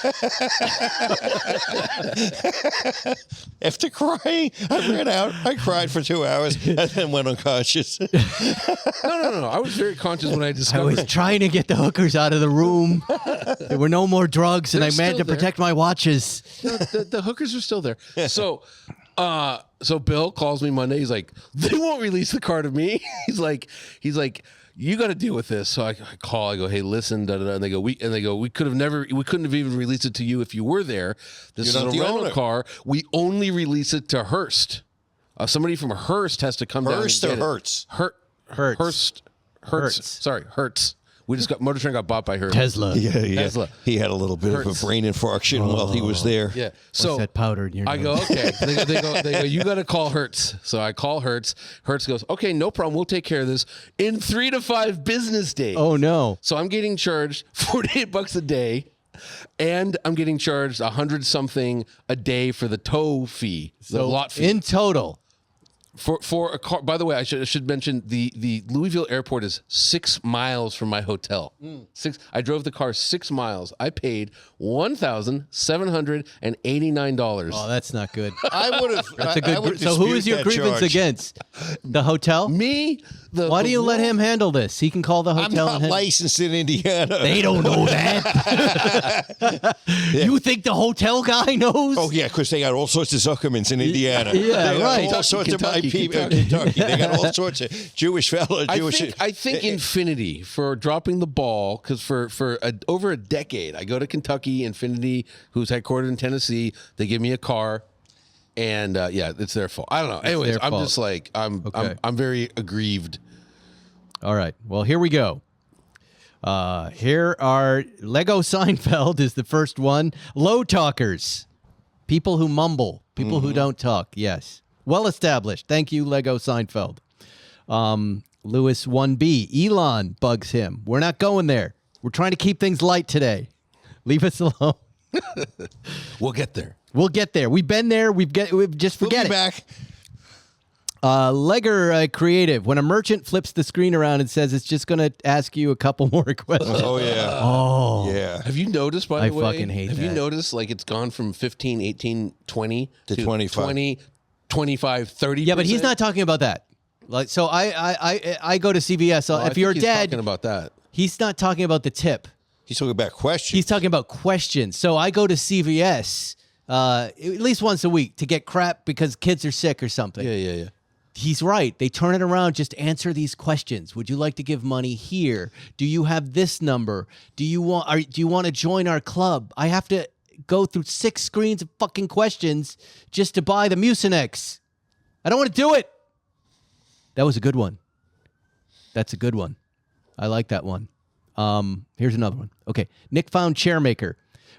After crying, I ran out. I cried for 2 hours and then went unconscious. No. I was very conscious when I discovered. I was trying to get the hookers out of the room. There were no more drugs, and I managed to protect my watches. No, the hookers are still there. So Bill calls me Monday. He's like, "They won't release the car to me." He's like, "You got to deal with this." So I call. I go, "Hey, listen." Da, da, da. And they go, we couldn't have even released it to you if you were there. This is a rental car. We only release it to Hearst. Somebody from Hearst has to come down. Hearst or Hertz? Hertz. Sorry, Hertz. Motor Trend got bought by Hearst. Tesla. Yeah. Tesla. He had a little bit of a brain infarction while he was there. Yeah. So that powder in your nose? I go, okay. They go, "You got to call Hertz." So I call Hertz. Hertz goes, "Okay, no problem. We'll take care of this in 3 to 5 business days." Oh no. So I'm getting charged $48 a day, and I'm getting charged $100-something a day for the tow fee, the lot fee. In total. For a car, by the way, I should mention the Louisville airport is 6 miles from my hotel. I drove the car 6 miles. I paid $1,789. Oh, that's not good. I would have. That's a good. So who is your grievance against? The hotel? Me? Why do you let him handle this? He can call the hotel. I'm not licensed in Indiana. They don't know that. You think the hotel guy knows? Oh yeah, because they got all sorts of Zuckermans in Indiana. Yeah, they right. Got all sorts of my people in Kentucky. They got all sorts of Jewish fellows. I think Infinity for dropping the ball, because for over a decade, I go to Kentucky, Infinity, who's headquartered in Tennessee. They give me a car. And it's their fault. I don't know. Anyways, I'm just like I'm very aggrieved. All right. Well, here we go. Here are Lego Seinfeld is the first one. Low talkers, people who mumble, people who don't talk. Yes, well established. Thank you, Lego Seinfeld. Lewis 1B. Elon bugs him. We're not going there. We're trying to keep things light today. Leave us alone. We'll get there. We'll get there. We've been there. We've just forget we'll be it. Back. Legger Creative. When a merchant flips the screen around and says it's just going to ask you a couple more questions. Oh yeah. Oh yeah. Have you noticed, by the way? I fucking hate that. Have you noticed, like, it's gone from 15, 18, 20 to 25. 20, 25, 30%? Yeah, but he's not talking about that. Like, so I go to CVS. Well, if you're he's dead, talking about that. He's not talking about the tip. He's talking about questions. He's talking about questions. So I go to CVS at least once a week to get crap because kids are sick or something. Yeah. He's right. They turn it around. Just answer these questions. Would you like to give money here? Do you have this number? Do you want to join our club? I have to go through 6 screens of fucking questions just to buy the Mucinex. I don't want to do it. That was a good one. That's a good one. I like that one. Here's another one. Okay. Nick found chairmaker.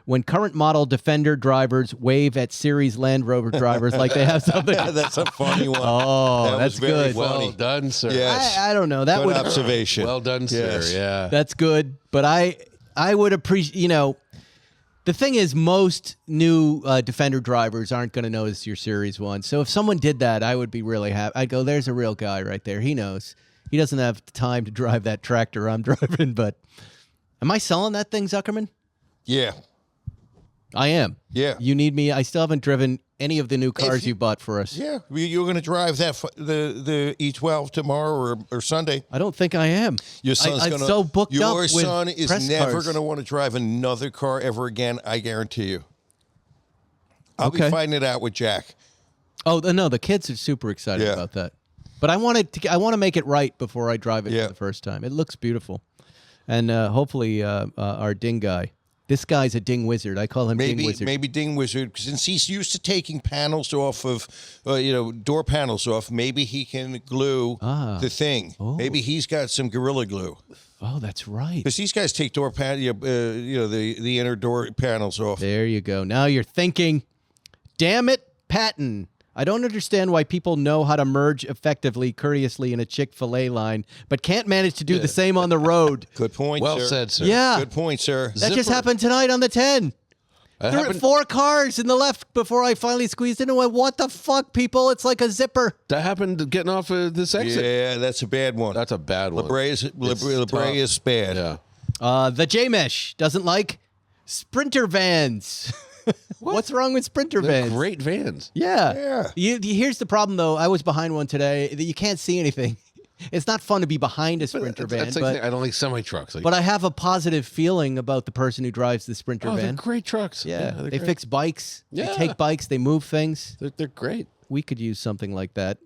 When current model Defender drivers wave at series Land Rover drivers like they have something. That's a funny one. Oh, That's very good. funny. Well done, sir. Yes. I don't know. That Good would observation. Well done, sir. Yes. Yeah. That's good, but I would appreciate. The thing is, most new Defender drivers aren't going to notice your Series 1. So if someone did that, I would be really happy. I'd go, there's a real guy right there. He knows. He doesn't have time to drive that tractor I'm driving, but am I selling that thing, Zuckerman? Yeah. I am. Yeah. You need me. I still haven't driven any of the new cars you bought for us. Yeah. You're going to drive the E12 tomorrow or Sunday. I don't think I am. Your son's I'm going to. so booked up Your with son is press never cars. going to want to drive another car ever again. I guarantee you. I'll Okay. be fighting it out with Jack. Oh no, the kids are super excited Yeah. about that. But I want to make it right before I drive it Yeah. for the first time. It looks beautiful, and hopefully our ding guy. This guy's a ding wizard. I call him Ding Wizard. Maybe Ding Wizard, since he's used to taking panels off of, door panels off. Maybe he can glue the thing. Oh. Maybe he's got some Gorilla Glue. Oh, that's right. Because these guys take door the inner door panels off. There you go. Now you're thinking. Damn it, Patton. I don't understand why people know how to merge effectively, courteously in a Chick-fil-A line, but can't manage to do the same on the road. Good point, Well sir. said, sir. Yeah. Good point, sir. That just happened tonight on the 10. That There were happened- 4 cars in the left before I finally squeezed in and went, what the fuck, people? It's like a zipper. That happened getting off of this exit. Yeah, that's a bad one. That's a bad one. La Brea is bad. Yeah. The J-Mesh doesn't like Sprinter vans. What's wrong with Sprinter They're vans? great vans. Yeah. Here's the problem, though. I was behind one today. That you can't see anything. It's not fun to be behind a Sprinter van, That's like, I don't like semi-trucks. Like, but I have a positive feeling about the person who drives the Sprinter they're van. great trucks. Yeah, they're they great. fix bikes. Yeah. They take bikes. They move things. They're great. We could use something like that.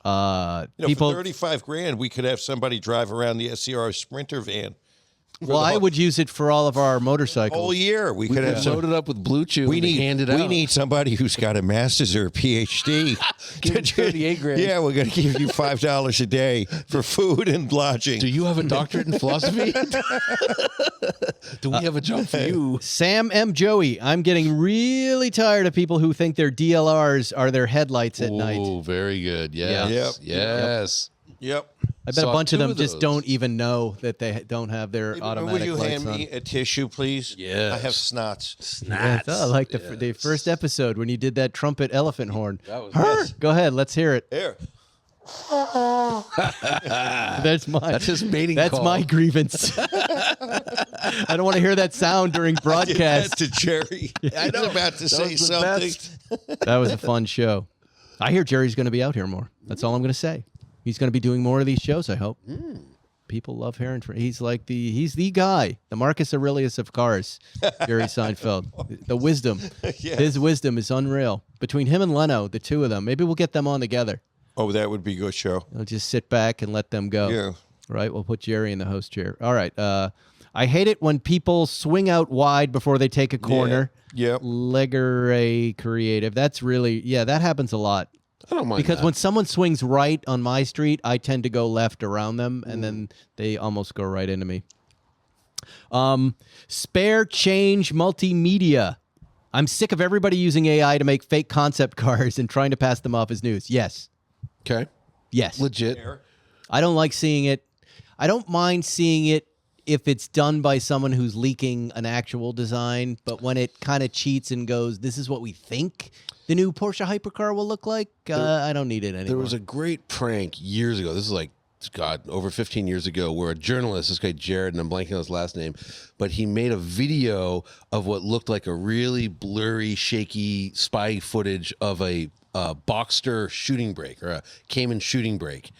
For People. $35,000, we could have somebody drive around the SCR Sprinter van. Well, I would use it for all of our motorcycles. Whole year, we could have Load it up with Blue Chew. We and need hand it out. we need somebody who's got a master's or a PhD. Give him 38 grand. Yeah, we're going to give you $5 a day for food and lodging. Do you have a doctorate in philosophy? Do we have a job for you? Sam M. Joey, I'm getting really tired of people who think their DLRs are their headlights at night. Oh, very good. Yes. Yep. Yes. Yep. I bet Saw a bunch of 2 them of just those. don't even know that they don't have their Would automatic you lights hand on. me a tissue, please? Yes. I have snots. Yes, I like the first episode when you did that trumpet elephant horn. That was Her. nice. Go ahead, let's hear it. There. That's mine. That's his mating That's call. my grievance. I don't want to hear that sound during broadcast. That's to Jerry. I was about to say was the something. That was a fun show. I hear Jerry's going to be out here more. That's all I'm going to say. He's going to be doing more of these shows, I hope. People love hearing from he's the guy, the Marcus Aurelius of cars, Jerry Seinfeld. The wisdom. Yes. His wisdom is unreal. Between him and Leno, the two of them, maybe we'll get them on together. Oh, that would be a good show. I'll just sit back and let them go. Yeah. Right? We'll put Jerry in the host chair. All right. I hate it when people swing out wide before they take a corner. Yep. Legere creative. That's really, that happens a lot. I don't mind Because that. when someone swings right on my street, I tend to go left around them, and then they almost go right into me. Spare change multimedia. I'm sick of everybody using AI to make fake concept cars and trying to pass them off as news. Yes. Okay. Yes. Legit. I don't like seeing it. I don't mind seeing it if it's done by someone who's leaking an actual design, but when it kind of cheats and goes, this is what we think the new Porsche hypercar will look like, I don't need it anymore. There was a great prank years ago. This is like, God, over 15 years ago, where a journalist, this guy Jared, and I'm blanking on his last name, but he made a video of what looked like a really blurry, shaky spy footage of a Boxster shooting brake or a Cayman shooting brake.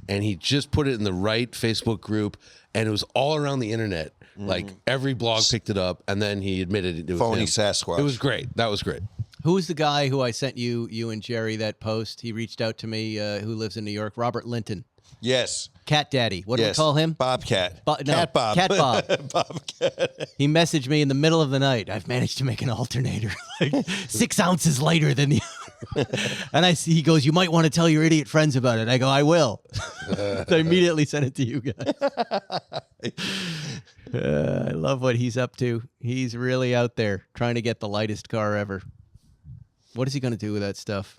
And he just put it in the right Facebook group, and it was all around the internet. Like every blog picked it up, and then he admitted it was Phony him. Sasquatch. It was great. That was great. Who's the guy who I sent you and Jerry that post? He reached out to me, who lives in New York. Robert Linton. Yes. Cat Daddy. What do we call him? Bobcat. No, Cat Bob. Cat Bob. Bobcat. He messaged me in the middle of the night. I've managed to make an alternator like 6 ounces lighter than the and he goes, you might want to tell your idiot friends about it. I go, I will. So I immediately sent it to you guys. I love what he's up to. He's really out there trying to get the lightest car ever. What is he going to do with that stuff?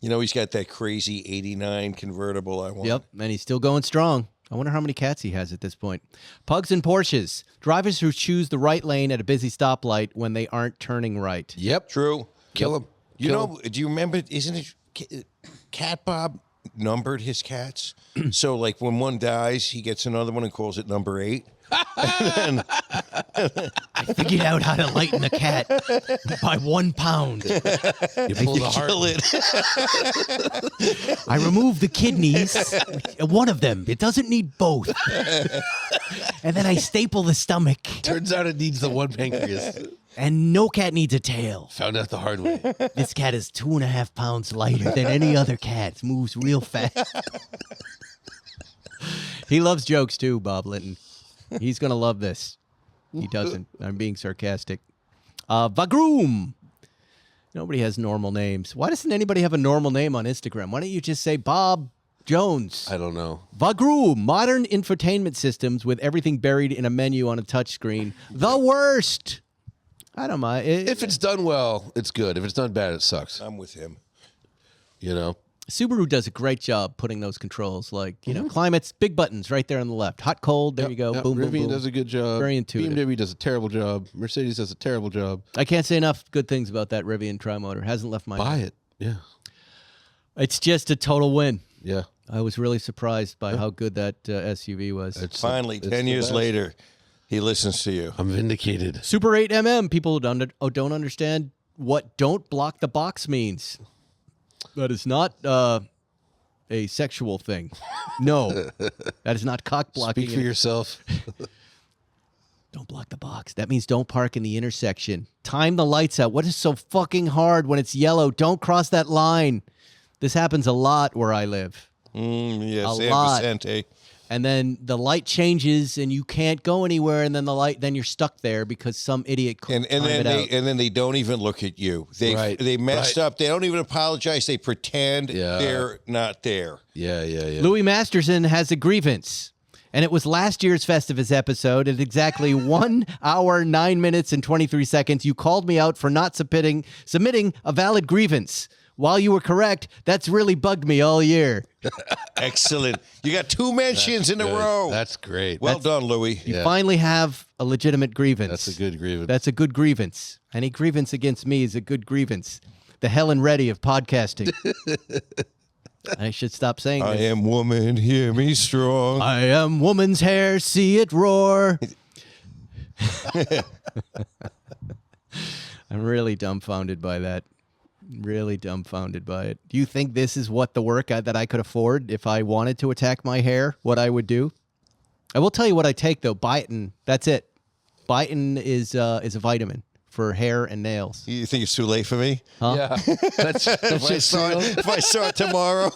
You know, he's got that crazy 89 convertible I want. Yep, and he's still going strong. I wonder how many cats he has at this point. Pugs and Porsches. Drivers who choose the right lane at a busy stoplight when they aren't turning right. Yep. True. Kill him. You know, do you remember, isn't it Cat Bob numbered his cats? So, like, when one dies, he gets another one and calls it number 8. I figured out how to lighten a cat by 1 pound. You pull the heart. I remove the kidneys, one of them. It doesn't need both. And then I staple the stomach. Turns out it needs the one pancreas. And no cat needs a tail. Found out the hard way. This cat is 2.5 pounds lighter than any other cat. It moves real fast. He loves jokes too, Bob Linton. He's going to love this. He doesn't. I'm being sarcastic. Vagroom. Nobody has normal names. Why doesn't anybody have a normal name on Instagram? Why don't you just say Bob Jones? I don't know. Vagroom. Modern infotainment systems with everything buried in a menu on a touchscreen. The worst. I don't mind. If it's done well, it's good. If it's done bad, it sucks. I'm with him. You know? Subaru does a great job putting those controls, like, climates, big buttons right there on the left. Hot, cold, there you go. Yep. Boom, boom, Rivian boom. does a good job. Very intuitive. BMW does a terrible job. Mercedes does a terrible job. I can't say enough good things about that Rivian Tri-Motor. Hasn't left my Buy it. Yeah. It's just a total win. Yeah. I was really surprised by how good that SUV was. Finally, 10 years later, he listens to you. I'm vindicated. Super 8mm, people don't understand what "don't block the box" means. That is not a sexual thing. No, that is not cock blocking. Speak for yourself. Don't block the box. That means don't park in the intersection. Time the lights out. What is so fucking hard when it's yellow? Don't cross that line. This happens a lot where I live. Yeah, A San lot. Vicente. And then the light changes and you can't go anywhere, and then then you're stuck there because some idiot couldn't time it out. And then they don't even look at you. They messed up. They don't even apologize. They pretend they're not there. Yeah. Louis Masterson has a grievance. And it was last year's Festivus episode. At exactly 1 hour, 9 minutes, and 23 seconds, you called me out for not submitting a valid grievance. While you were correct, that's really bugged me all year. Excellent. You got 2 mentions in a row. That's great. Well done, Louis. You finally have a legitimate grievance. That's a good grievance. That's a good grievance. Any grievance against me is a good grievance. The Helen Reddy of podcasting. I should stop saying this. I am woman, hear me strong. I am woman's hair, see it roar. I'm really dumbfounded by that. Really dumbfounded by it. Do you think this is what the work that I could afford if I wanted to attack my hair, what I would do? I will tell you what I take, though. Biotin. That's it. Biotin is a vitamin for hair and nails. You think it's too late for me? Huh? Yeah. If I saw it tomorrow.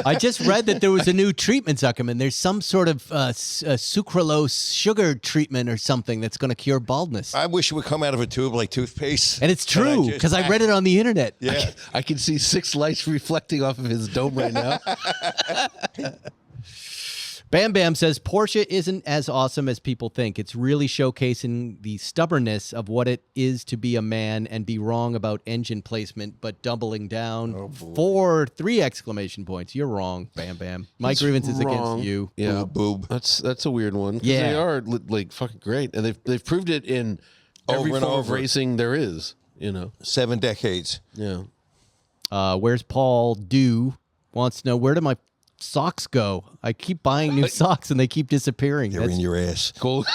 I just read that there was a new treatment, Zuckerman. There's some sort of sucralose sugar treatment or something that's going to cure baldness. I wish it would come out of a tube like toothpaste. And it's true, because I read it on the internet. Yeah. I can see 6 lights reflecting off of his dome right now. Bam Bam says Porsche isn't as awesome as people think. It's really showcasing the stubbornness of what it is to be a man and be wrong about engine placement, but doubling down for 3 exclamation points. You're wrong, Bam Bam. My grievance is wrong. against you. Yeah, Boob. That's a weird one. 'Cause Yeah. they are like fucking great, and they've proved it in every Over and form of over. racing there is. 7 decades. Yeah. Where's Paul Dew? Wants to know, where do my socks go? I keep buying new socks and they keep disappearing. They're in your ass. Cool.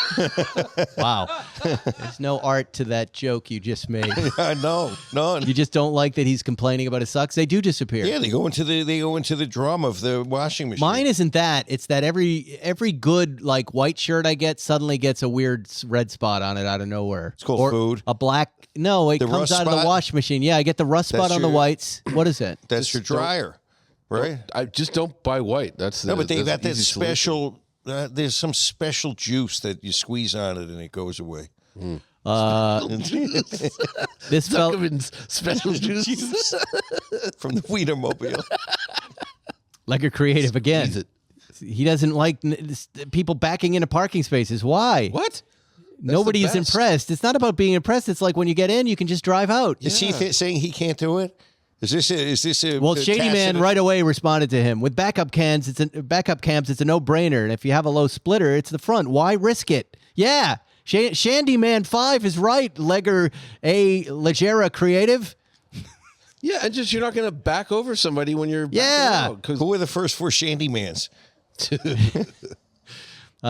Wow. There's no art to that joke you just made. No, none. You just don't like that he's complaining about his socks. They do disappear. Yeah, they go into the drum of the washing machine. Mine isn't that. It's that every good like white shirt I get suddenly gets a weird red spot on it out of nowhere. It's called food. A black. No, it The comes rust out of the spot? wash machine. Yeah, I get the rust spot on the whites. What is it? That's your dryer, right? I just don't buy white. That's No, but they got that easy solution. special. There's some special juice that you squeeze on it and it goes away. This felt Zuckerman's special juice. From the Wienermobile. like a creative again. He doesn't like people backing into parking spaces. Why? What? Nobody is the best. impressed. It's not about being impressed. It's like when you get in, you can just drive out. Is he saying he can't do it? Is this a Well, a Shady Man tacit- right away responded to him with backup cams. It's a no-brainer, and if you have a low splitter, it's the front. Why risk it? Yeah, Shandy Man 5 is right. Legger A Legera Creative. Yeah, and just you're not going to back over somebody when you're Yeah. backing out, 'cause- Who were the first 4 Shandymans?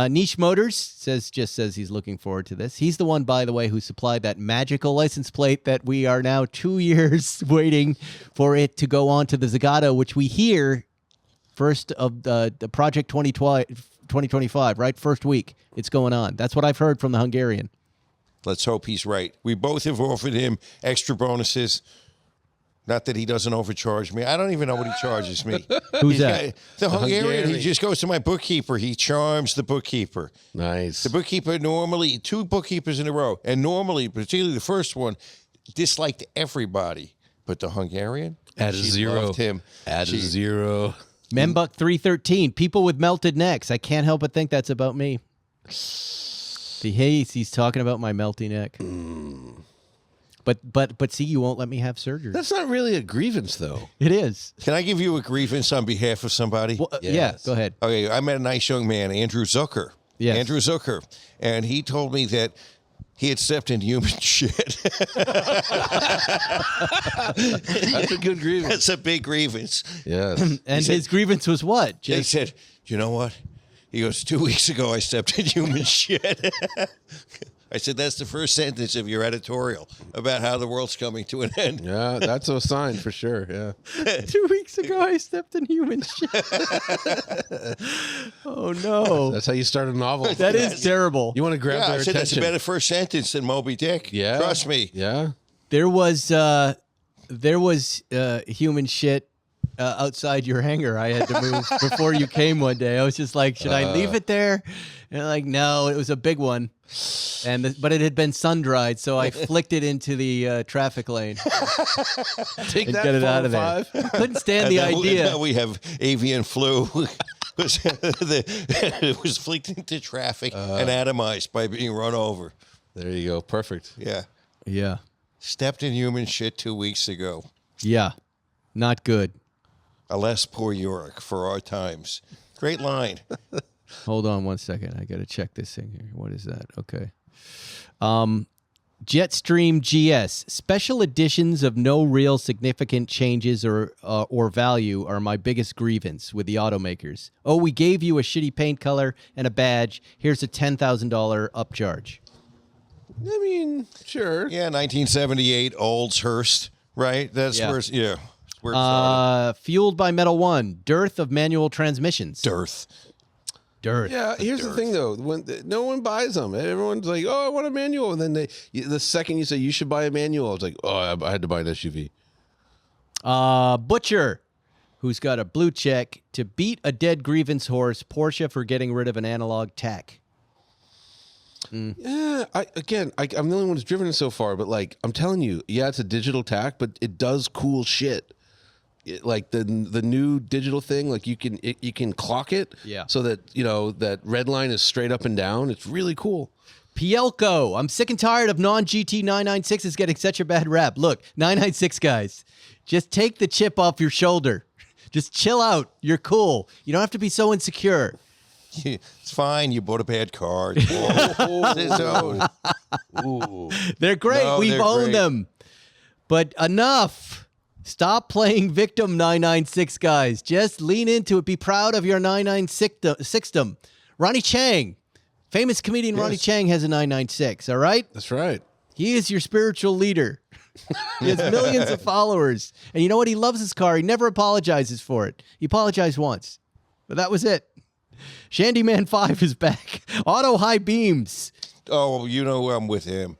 Niche Motors says he's looking forward to this. He's the one, by the way, who supplied that magical license plate that we are now 2 years waiting for it to go on to the Zagato, which we hear first of the Project 2025, right? First week it's going on. That's what I've heard from the Hungarian. Let's hope he's right. We both have offered him extra bonuses. Not that he doesn't overcharge me. I don't even know what he charges me. Who's that? The Hungarian. Hungarian. He just goes to my bookkeeper. He charms the bookkeeper. Nice. The bookkeeper normally, 2 bookkeepers in a row, and normally, particularly the first one, disliked everybody. But the Hungarian, Add a she zero. loved him. Add a She- zero. Membuck 313. People with melted necks. I can't help but think that's about me. He's talking about my melty neck. But see, you won't let me have surgery. That's not really a grievance, though. It is. Can I give you a grievance on behalf of somebody? Well, Yeah, Yes. go ahead. Okay, I met a nice young man, Andrew Zucker. Yes. Andrew Zucker. And he told me that he had stepped in human shit. That's a good grievance. That's a big grievance. Yes. And his grievance was what? They Just said, you know what? He goes, 2 weeks ago, I stepped in human shit. I said, that's the first sentence of your editorial about how the world's coming to an end. Yeah, that's a sign for sure. Yeah. 2 weeks ago, I stepped in human shit. Oh, no. That's how you start a novel. That is terrible. You want to grab Yeah, their I said that's a attention. better first sentence than Moby Dick. Yeah. Trust me. Yeah. There was human shit outside your hangar. I had to move before you came one day. I was just like, should I leave it there? And like, no, it was a big one. But it had been sun dried, so I flicked it into the traffic lane. Take And that, get it out of 405. there. Couldn't stand And the then idea. now we have avian flu. It was flicked into traffic and atomized by being run over. There you go. Perfect. Yeah. Yeah. Stepped in human shit 2 weeks ago. Yeah. Not good. Alas, poor Yorick, for our times. Great line. Hold on one second. I got to check this thing here. What is that? Okay. Jetstream GS. Special editions of no real significant changes or value are my biggest grievance with the automakers. Oh, we gave you a shitty paint color and a badge. Here's a $10,000 upcharge. I mean, sure. Yeah, 1978, Oldshurst, right? That's Yeah. where it's, yeah. Where it's Fueled by Metal One. Dearth of manual transmissions. Dearth. Dearth. Yeah, here's the thing though. When no one buys them, everyone's like, "Oh, I want a manual," and then the second you say you should buy a manual, it's like, "Oh, I had to buy an SUV." Butcher, who's got a blue check to beat a dead grievance horse. Porsche for getting rid of an analog tach. Yeah, I'm the only one who's driven it so far, but like I'm telling you, yeah, it's a digital tach, but it does cool shit. Like the new digital thing, like you can clock it, Yeah. so that that red line is straight up and down. It's really cool. Pielko, I'm sick and tired of non-GT 996s getting such a bad rap. Look, 996 guys, just take the chip off your shoulder. Just chill out. You're cool. You don't have to be so insecure. It's fine. You bought a bad car. So, They're great. No, We've they're owned great. them. But enough. Stop playing victim 996, guys. Just lean into it. Be proud of your 996dom. Ronnie Chang, famous comedian Ronnie Chang has a 996, all right? That's right. He is your spiritual leader. He has millions of followers. And you know what? He loves his car. He never apologizes for it. He apologized once, but that was it. Shandyman 5 is back. Auto high beams. Oh, you know I'm with him.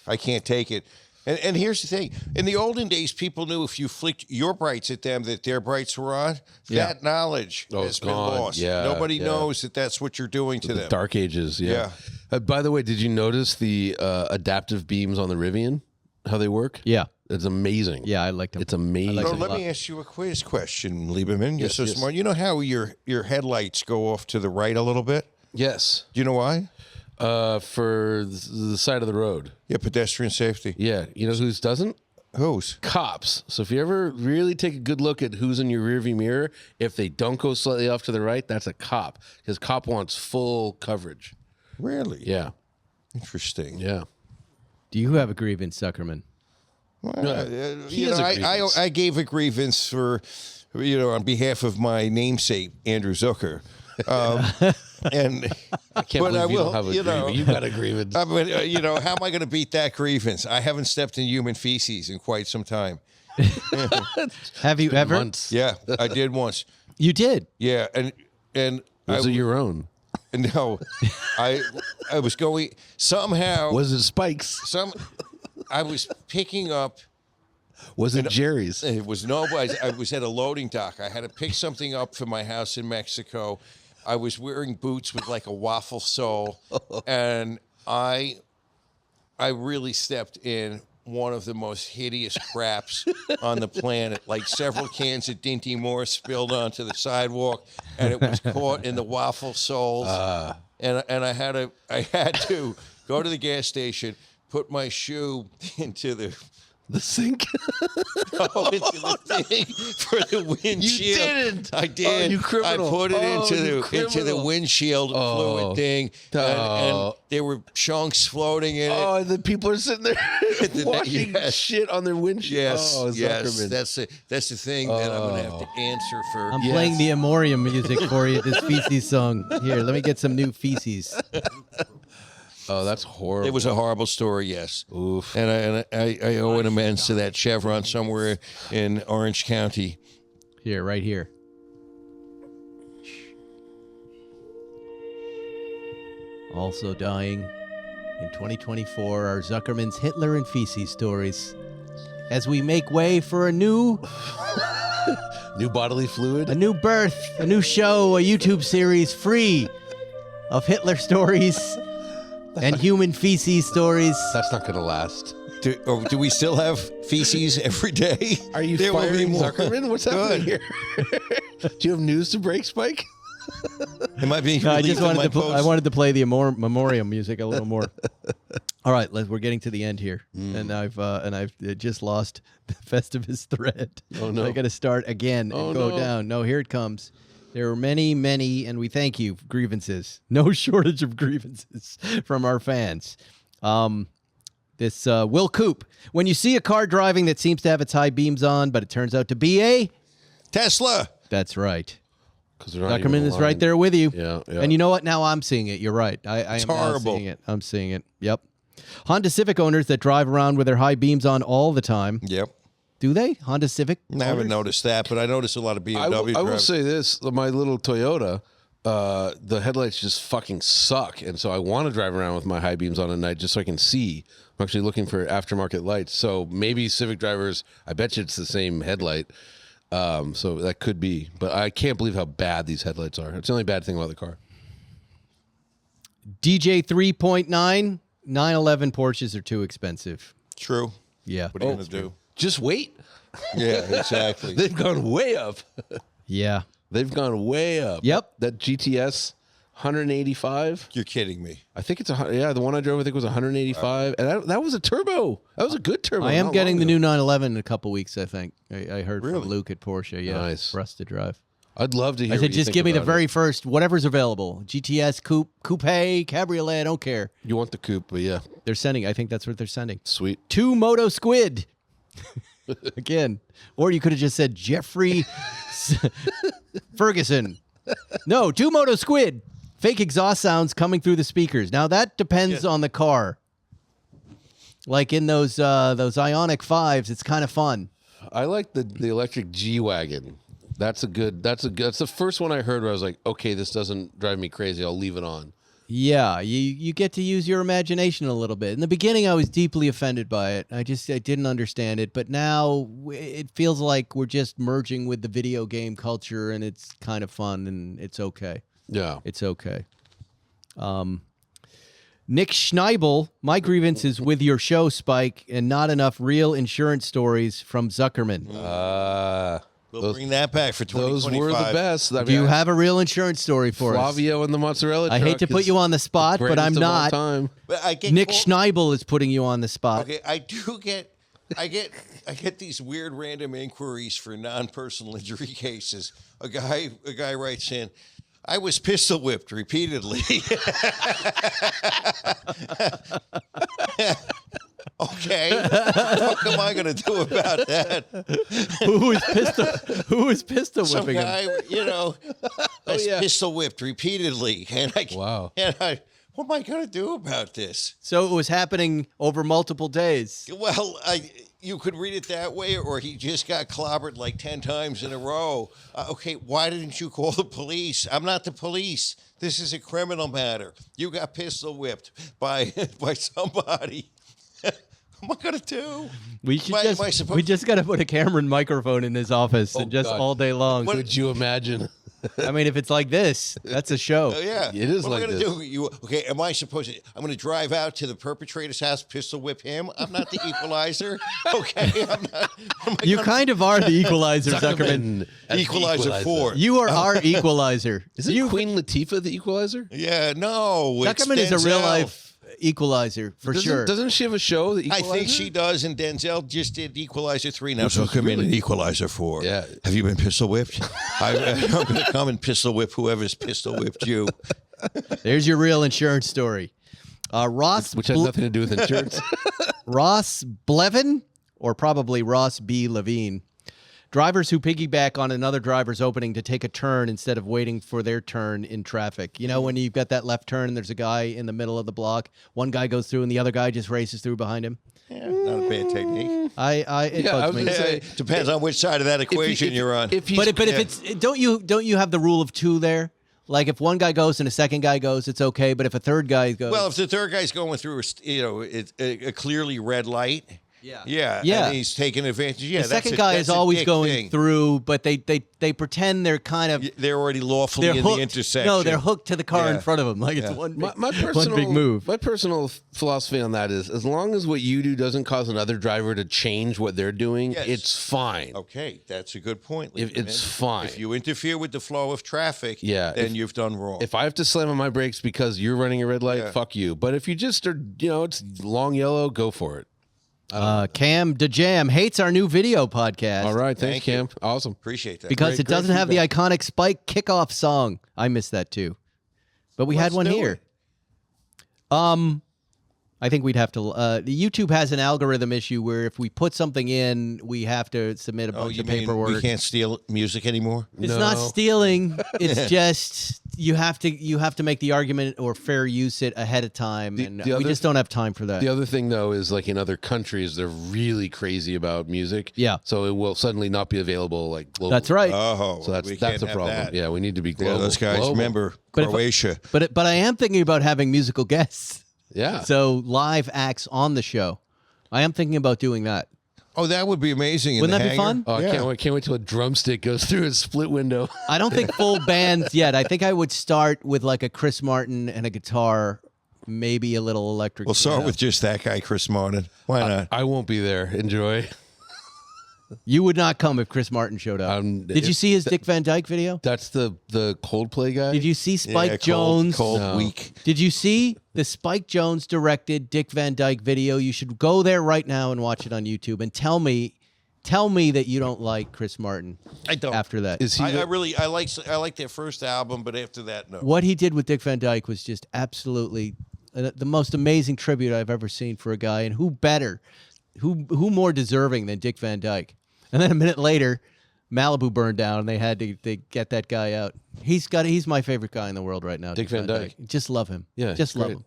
I can't take it. And here's the thing. In the olden days, people knew if you flicked your brights at them that their brights were on. Yeah. That knowledge has it's been gone. lost. Yeah, Nobody yeah. knows that that's what you're doing to The them. Dark Ages, yeah. By the way, did you notice the adaptive beams on the Rivian? How they work? Yeah. It's amazing. Yeah, I liked him. It's amazing. I So liked let a me lot. ask you a quiz question, Lieberman. You're Yes, so yes. smart. You know how your headlights go off to the right a little bit? Yes. Do you know why? For the side of the road. Yeah, pedestrian safety. Yeah. You know whose doesn't? Whose? Cops. So if you ever really take a good look at who's in your rearview mirror, if they don't go slightly off to the right, that's a cop. Because cop wants full coverage. Really? Yeah. Interesting. Yeah. Do you have a grievance, Zuckerman? He You has know, a grievance. I gave a grievance for, on behalf of my namesake, Andrew Zucker. And I can't But believe I you will, don't have a you know. grievance. You got a grievance. I mean, how am I going to beat that grievance? I haven't stepped in human feces in quite some time. Have you ever? Months. Yeah, I did once. You did. Yeah, and Was it your own? no, I was going somehow. Was it Spike's? I was picking up. Was it Jerry's? It was no. I was at a loading dock. I had to pick something up for my house in Mexico. I was wearing boots with like a waffle sole, and I really stepped in one of the most hideous craps on the planet. Like several cans of Dinty Moore spilled onto the sidewalk, and it was caught in the waffle soles. And I had to go to the gas station, put my shoe into the sink? into the thing for the windshield. You didn't. I did. Oh, you criminal. I put it Oh, you into the criminal. windshield fluid thing, and there were chunks floating in it. Oh, and then people are sitting there washing Yes. shit on their windshield. Yes, Oh, yes, Zuckerman. that's the thing that I'm gonna have to answer for. I'm playing the memoriam music for you, this feces song. Here, let me get some new feces. Oh, that's horrible. It was a horrible story, yes. Oof. And I owe an amends to that Chevron somewhere in Orange County. Here, right here. Also dying in 2024 are Zuckerman's Hitler and feces stories. As we make way for a new Bodily fluid. birth, a new show, a YouTube series free of Hitler stories and human feces stories. That's not going to last. Do we still have feces every day? Are you There will be firing more. Zuckerman? What's happening here? Do you have news to break, Spike? Am I being No, I just relieved of wanted my to. I post? wanted to play the memoriam music a little more. All right, we're getting to the end here, and I've just lost the Festivus thread. Oh, no. I got to start again Oh, and go no. down. No, here it comes. There are many, and we thank you. Grievances, no shortage of grievances from our fans. This Will Coop. When you see a car driving that seems to have its high beams on, but it turns out to be a Tesla. That's right. Because they're not even Zuckerman is right aligned. there with you. Yeah, yeah. And you know what? Now I'm seeing it. You're right. I am now horrible. seeing it. I'm seeing it. Yep. Honda Civic owners that drive around with their high beams on all the time. Yep. Do they? Honda Civic? I haven't owners? noticed that, but I noticed a lot of BMW I will drivers. say this: my little Toyota, the headlights just fucking suck, and so I want to drive around with my high beams on at night just so I can see. I'm actually looking for aftermarket lights, so maybe Civic drivers. I bet you it's the same headlight, so that could be. But I can't believe how bad these headlights are. It's the only bad thing about the car. DJ 3.9, 911 Porsches are too expensive. True. Yeah. What are you going to do? Just wait. Yeah, exactly. They've gone way up. Yeah. They've gone way up. Yep. That GTS 185. You're kidding me. I think it's the one I drove I think was 185, and that was a turbo. That was a good turbo. I am not getting long the ago. new 911 in a coupe weeks, I think. I heard Really? from Luke at Porsche. Yeah. Nice. For us to drive. I'd love to hear. I what said, you just think give me the about very it. first, whatever's available. GTS, coupe, cabriolet, I don't care. You want the coupe, but yeah, They're sending, I think that's what they're sending. sweet. 2 Moto Squid. Again. Or you could have just said Jeffrey Ferguson. No, 2 Moto Squid. Fake exhaust sounds coming through the speakers. Now that depends on the car. Like in those Ioniq 5s, it's kind of fun. I like the electric G-Wagon. That's the first one I heard where I was like, okay, this doesn't drive me crazy. I'll leave it on. Yeah, you get to use your imagination a little bit. In the beginning, I was deeply offended by it. I didn't understand it. But now it feels like we're just merging with the video game culture, and it's kind of fun, and it's okay. Yeah. It's okay. Nick Schneibel, my grievance is with your show, Spike, and not enough real insurance stories from Zuckerman. We'll bring that back for 2025. Those were the best. Do you have a real insurance story for us? Flavio and the mozzarella I hate to truck put is you on the spot, but I'm greatest of all not. time. But I get Nick called- Schneibel is putting you on the spot. Okay, I get these weird random inquiries for non-personal injury cases. A guy writes in, I was pistol whipped repeatedly. Okay, what the fuck am I going to do about that? Who was pistol Some whipping guy, him? was pistol whipped repeatedly, and Wow. what am I going to do about this? So it was happening over multiple days. Well, you could read it that way, or he just got clobbered like 10 times in a row. Okay, why didn't you call the police? I'm not the police. This is a criminal matter. You got pistol whipped by somebody. What am I gonna do? We just got to put a Cameron microphone in his office and just God. all day long. What would you imagine? I mean, if it's like this, that's a show. Oh, yeah, It is what like am I this. gonna do? Okay, am I supposed to? I'm gonna drive out to the perpetrator's house, pistol whip him. I'm not the equalizer. Okay, I'm not. You kind of are the equalizer, Zuckerman. As Equalizer 4. You are our equalizer. Is it Queen Latifah the equalizer? Yeah, no. it's Zuckerman is a real Denzel. life equalizer for sure. Doesn't she have a show? The I Equalizer? think she does, and Denzel just did Equalizer 3. Now Which was Zuckerman really- in Equalizer 4. Yeah. Have you been pistol whipped? I'm going to come and pistol whip whoever's pistol whipped you. There's your real insurance story. Ross, Which has nothing to do with insurance. Ross Blevin, or probably Ross B. Levine. Drivers who piggyback on another driver's opening to take a turn instead of waiting for their turn in traffic. You know, when you've got that left turn and there's a guy in the middle of the block, one guy goes through and the other guy just races through behind him. Yeah, not a bad technique. It Yeah, I bugs was me. gonna say, Depends on which side of that equation you're on. If But if it's don't you have the rule of two there? Like if one guy goes and a second guy goes, it's okay. But if a third guy goes, Well, if the third guy's going through, it's a clearly red light. Yeah. Yeah. And he's taking advantage. Yeah, the second guy is always going through, but they pretend they're kind of They're already lawfully they're in hooked. the intersection. No, they're hooked to the car in Yeah. front of them. Like it's Yeah. one big, my personal, one big move. My personal philosophy on that is, as long as what you do doesn't cause another driver to change what they're doing, Yes. it's fine. Okay, that's a good point. It's Lieberman. fine. If you interfere with the flow of traffic, Yeah, then you've done wrong. If I have to slam on my brakes because you're running a red light, Yeah. fuck you. But if you just are, it's long yellow, go for it. Cam DeJam hates our new video podcast. All right, thanks, Thank you. Cam. Awesome. Appreciate that. Because Great- it doesn't great have the iconic Spike kickoff song. I missed that too. But we had Let's one do here. it. I think we'd have to. YouTube has an algorithm issue where if we put something in, we have to submit a bunch you of mean paperwork. we can't steal music anymore? It's not stealing. It's just you have to make the argument or fair use it ahead of time, and we just don't have time for that. The other thing, though, is like in other countries, they're really crazy about music. Yeah. So it will suddenly not be available like globally. That's right. Oh, So we that's can't a have problem. that. Yeah, we need to be Yeah, global. those guys, Global. remember But if- Croatia. But I am thinking about having musical guests. Yeah. So live acts on the show. I am thinking about doing that. Oh, that would be amazing. in Wouldn't the that be hangar. fun? Oh, I Yeah. can't wait till a drumstick goes through a split window. I don't think full bands yet. I think I would start with like a Chris Martin and a guitar, maybe a little electric. We'll start piano. with just that guy, Chris Martin. Why not? I won't be there. Enjoy. You would not come if Chris Martin showed up. Did you see his Dick Van Dyke video? That's the Coldplay guy. Did you see Spike Yeah, Jones? cold No. week. Did you see the Spike Jones directed Dick Van Dyke video? You should go there right now and watch it on YouTube and tell me that you don't like Chris Martin. I don't. After that. Is he? I like their first album, but after that, no. What he did with Dick Van Dyke was just absolutely the most amazing tribute I've ever seen for a guy, and who better who more deserving than Dick Van Dyke? And then a minute later, Malibu burned down, and they had to get that guy out. He's my favorite guy in the world right now. Dick Van Dyke. Just love him. Yeah, just love great. him.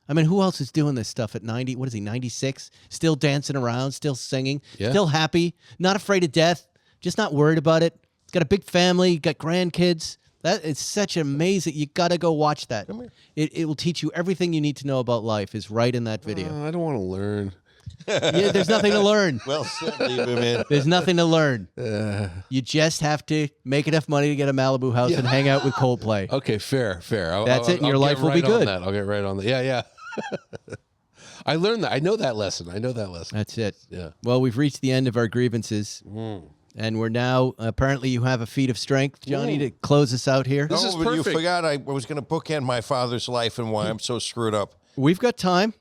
I mean, who else is doing this stuff at 90? What is he, 96? Still dancing around, still singing, still happy, not afraid of death, just not worried about it. He's got a big family, got grandkids. That is such amazing. You got to go watch that. It will teach you everything you need to know about life. Is right in that video. I don't want to learn. Yeah, there's nothing to learn. Well said, leave him in. There's nothing to learn. You just have to make enough money to get a Malibu house and hang out with Coldplay. Okay, fair. That's it, and your life will be good. I'll get right on that. Yeah. I learned that. I know that lesson. That's it. Yeah. Well, we've reached the end of our grievances. And we're now, apparently you have a feat of strength, Johnny, to close us out here. This is But you perfect. forgot I was going to bookend my father's life and why I'm so screwed up. We've got time.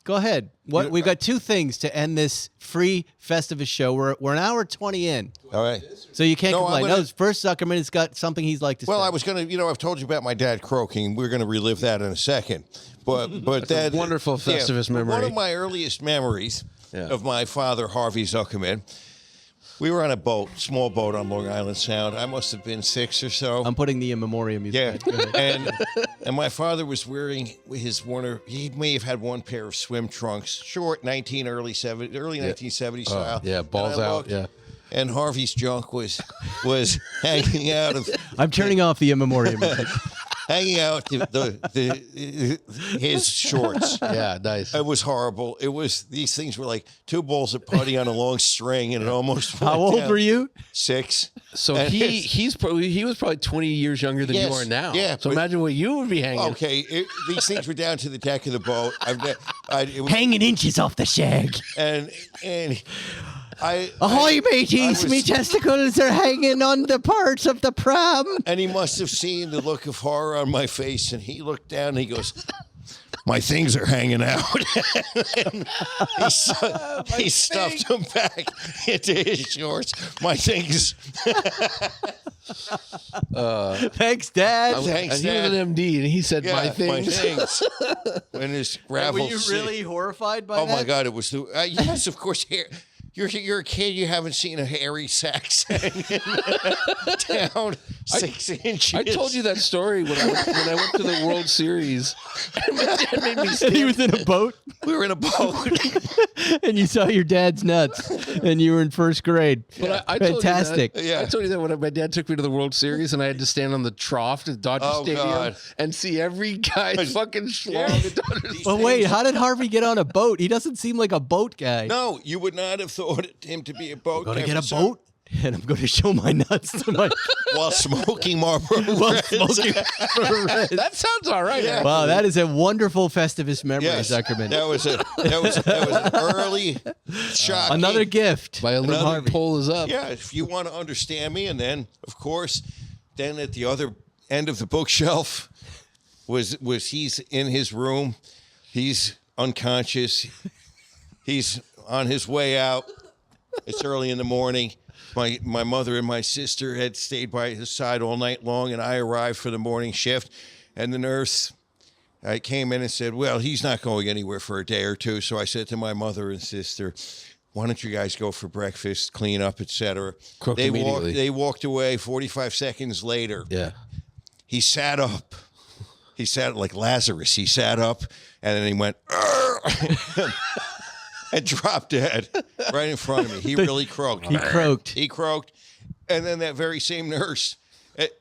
Go ahead. We've got two things to end this free Festivus show. We're an hour 20 in. All right. So you can't No, complain. I'm gonna- No, first Zuckerman has got something he'd like to say. Well, I was going to, I've told you about my dad croaking. We're going to relive that in a second. But that a wonderful Festivus memory. One of my earliest memories of my father, Harvey Zuckerman, we were on a boat, small boat on Long Island Sound. I must have been 6 or so. I'm putting the memoriam music. Yeah, and my father was wearing his Warner. He may have had one pair of swim trunks, short, early 1970s style. Yeah, balls And I out. looked, Yeah. And Harvey's junk was hanging out of I'm turning off the memoriam music. his shorts. Yeah, nice. It was horrible. These things were like two bowls of putty on a long string, and it almost. How went old down. were you? 6. So And he was probably 20 years younger than Yes, you are now. yeah, So but- imagine what you would be hanging. Okay, these things were down to the deck of the boat. It was, Hanging inches off the shag. and Ahoy, mateys! I was- Me testicles are hanging on the parts of the pram. And he must have seen the look of horror on my face, and he looked down and he goes, "My things are hanging out." And he stuffed them back into his shorts. My things. Thanks, Dad. Thanks, And he was Dad. an MD, and he said, Yeah, "My things." When his Were gravel. you really horrified by Oh that? my God! It was yes, of course. You're a kid. You haven't seen a hairy sack hanging down 6 inches. I told you that story when I went to the World Series. And my dad made me stand. He was in a boat, We were in a boat. and you saw your dad's nuts, and you were in first grade. But I told Fantastic. You that, Yeah. I told you that when my dad took me to the World Series, and I had to stand on the trough at Dodger Oh, Stadium God. and see every guy's fucking schlong at Dodger Stadium. But wait, how did Harvey get on a boat? He doesn't seem like a boat guy. No, you would not have thought him to be a boat. Gonna guy, get a but so- boat, and I'm going to show my nuts to my while smoking Marlboro. while Reds. smoking. That sounds all right. Yeah. Wow, that is a wonderful Festivus memory, Yes, Zuckerman. that was an early shock. Another gift. My aluminum pole is up. Yeah, if you want to understand me, and then of course, then at the other end of the bookshelf was he's in his room, he's unconscious, he's on his way out. It's early in the morning. My mother and my sister had stayed by his side all night long, and I arrived for the morning shift. And the nurse came in and said, "Well, he's not going anywhere for a day or two." So I said to my mother and sister, "Why don't you guys go for breakfast, clean up, etc." Cooked immediately. They walked away. 45 seconds later, Yeah. he sat up. He sat like Lazarus. He sat up, and then he went, "Arr!" and dropped dead right in front of me. He really croaked. He croaked. He croaked. And then that very same nurse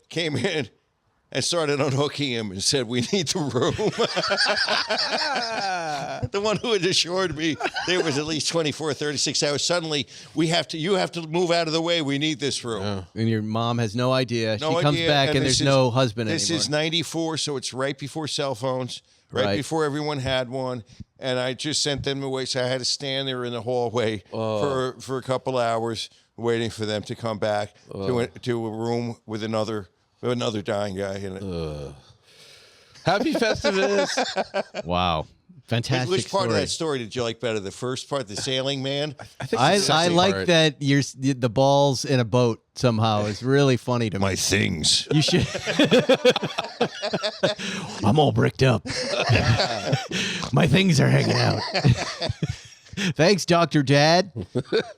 came in and started unhooking him and said, "We need the room." The one who had assured me there was at least 24, 36 hours. Suddenly, you have to move out of the way. We need this room. And your mom has no idea. No she comes idea, back and this there's is- no husband This anymore. is 94, so it's right before cell phones, right Right. before everyone had one. And I just sent them away, so I had to stand there in the hallway for a couple hours waiting for them to come back to a room with another dying guy in it. Happy Festivus. Wow. Fantastic Which part story. of that story did you like better? The first part, the sailing man? I like that the balls in a boat somehow is really funny to me. My things. You should. I'm all bricked up. My things are hanging out. Thanks, Dr. Dad.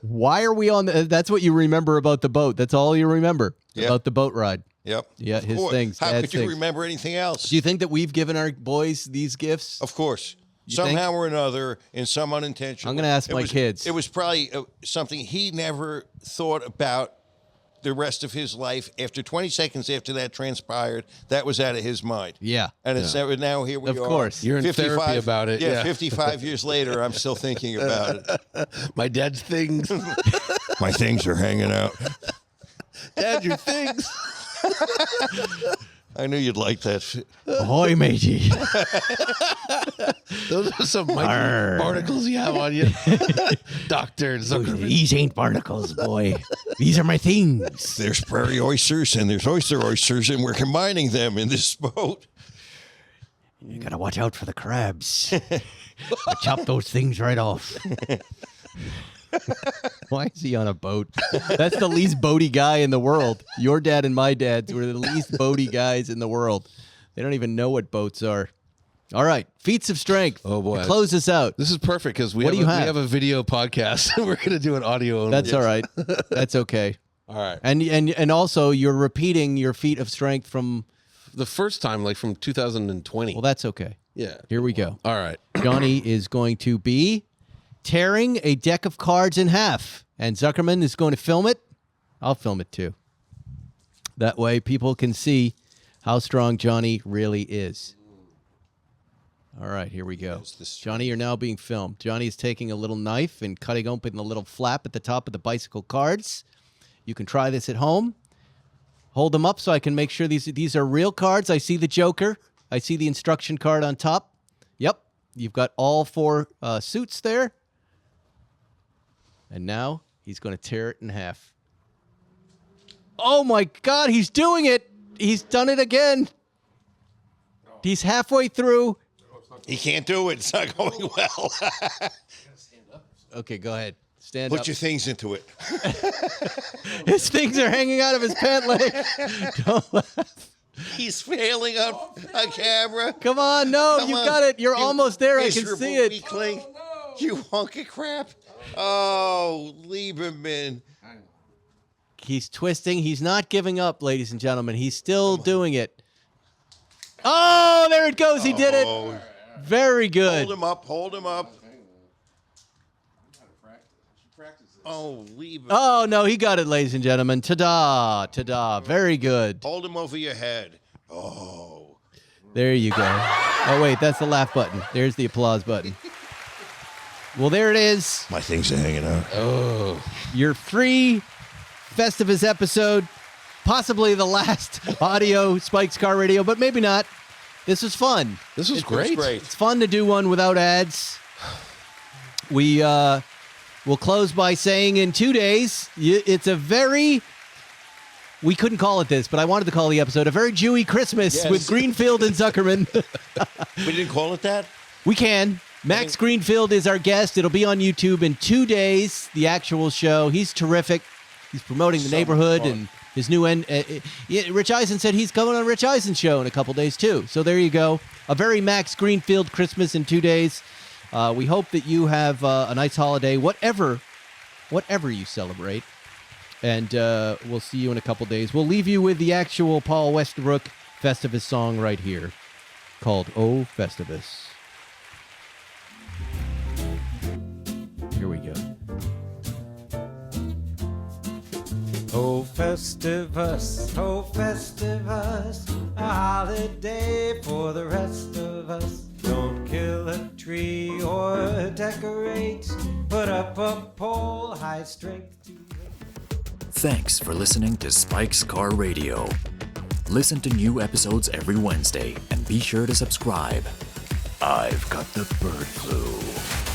Why are we on that's what you remember about the boat. That's all you remember about the boat ride. Yep. Yeah, Of his course. things. How Dad's could you things. remember anything else? Do you think that we've given our boys these gifts? Of course. You Somehow think? or another, in some unintentional. I'm gonna ask my kids. It was probably something he never thought about the rest of his life. After 20 seconds after that transpired, that was out of his mind. Yeah. And it's now here we are. Of course. You're in therapy about it. Yeah, 55 years later, I'm still thinking about it. My dad's things. My things are hanging out. Dad, your things. I knew you'd like that shit. Ahoy, matey. Those are some barnacles you have on you. Doctor Zuckerman. These ain't barnacles, boy. These are my things. There's prairie oysters and there's oysters, and we're combining them in this boat. You gotta watch out for the crabs. I chop those things right off. Why is he on a boat? That's the least boaty guy in the world. Your dad and my dad's were the least boaty guys in the world. They don't even know what boats are. All right, feats of strength. Oh, boy. To close this out. This is perfect because we What do you have? we have a video podcast. We're going to do an audio only. That's all right. That's okay. All right. And also you're repeating your feat of strength from. The first time, like from 2020. Well, that's okay. Yeah. Here we go. All right. Johnny is going to be tearing a deck of cards in half, and Zuckerman is going to film it. I'll film it too. That way people can see how strong Johnny really is. All right, here we go. Johnny, you're now being filmed. Johnny is taking a little knife and cutting open the little flap at the top of the bicycle cards. You can try this at home. Hold them up so I can make sure these are real cards. I see the Joker. I see the instruction card on top. Yep, you've got all 4 suits there. And now he's going to tear it in half. Oh, my God, he's doing it. He's done it again. He's halfway through. He can't do it. It's not going well. Okay, go ahead. Stand Put up. your things into it. His things are hanging out of his pant leg. Don't laugh. He's failing on camera. Come on, no, Come you on. got it. You're You almost there. I can miserable see it. weakling. You hunk of crap. Oh, Lieberman. He's twisting. He's not giving up, ladies and gentlemen. He's still doing it. Oh, there it goes. He did it. Very good. Hold him up. Hold him up. Oh, Lieberman. Oh, no, he got it, ladies and gentlemen. Ta-da. Ta-da. Very good. Hold him over your head. Oh. There you go. Oh, wait, that's the laugh button. There's the applause button. Well, there it is. My things are hanging out. Oh. Your free Festivus episode. Possibly the last audio Spike's Car Radio, but maybe not. This was fun. This was great. It's fun to do one without ads. We will close by saying in 2 days, it's a very, we couldn't call it this, but I wanted to call the episode a very Jewy Christmas with Greenfield and Zuckerman. We didn't call it that? We can. Max Greenfield is our guest. It'll be on YouTube in 2 days, the actual show. He's terrific. He's promoting the neighborhood and his new end. Rich Eisen said he's coming on Rich Eisen's show in a couple days, too. So there you go. A very Max Greenfield Christmas in 2 days. We hope that you have a nice holiday, whatever you celebrate. And we'll see you in a couple days. We'll leave you with the actual Paul Westerbrook Festivus song right here called Oh Festivus. Here we go. Oh Festivus, a holiday for the rest of us. Don't kill a tree or decorate, put up a pole, high strength to... Thanks for listening to Spike's Car Radio. Listen to new episodes every Wednesday and be sure to subscribe. I've got the bird flu.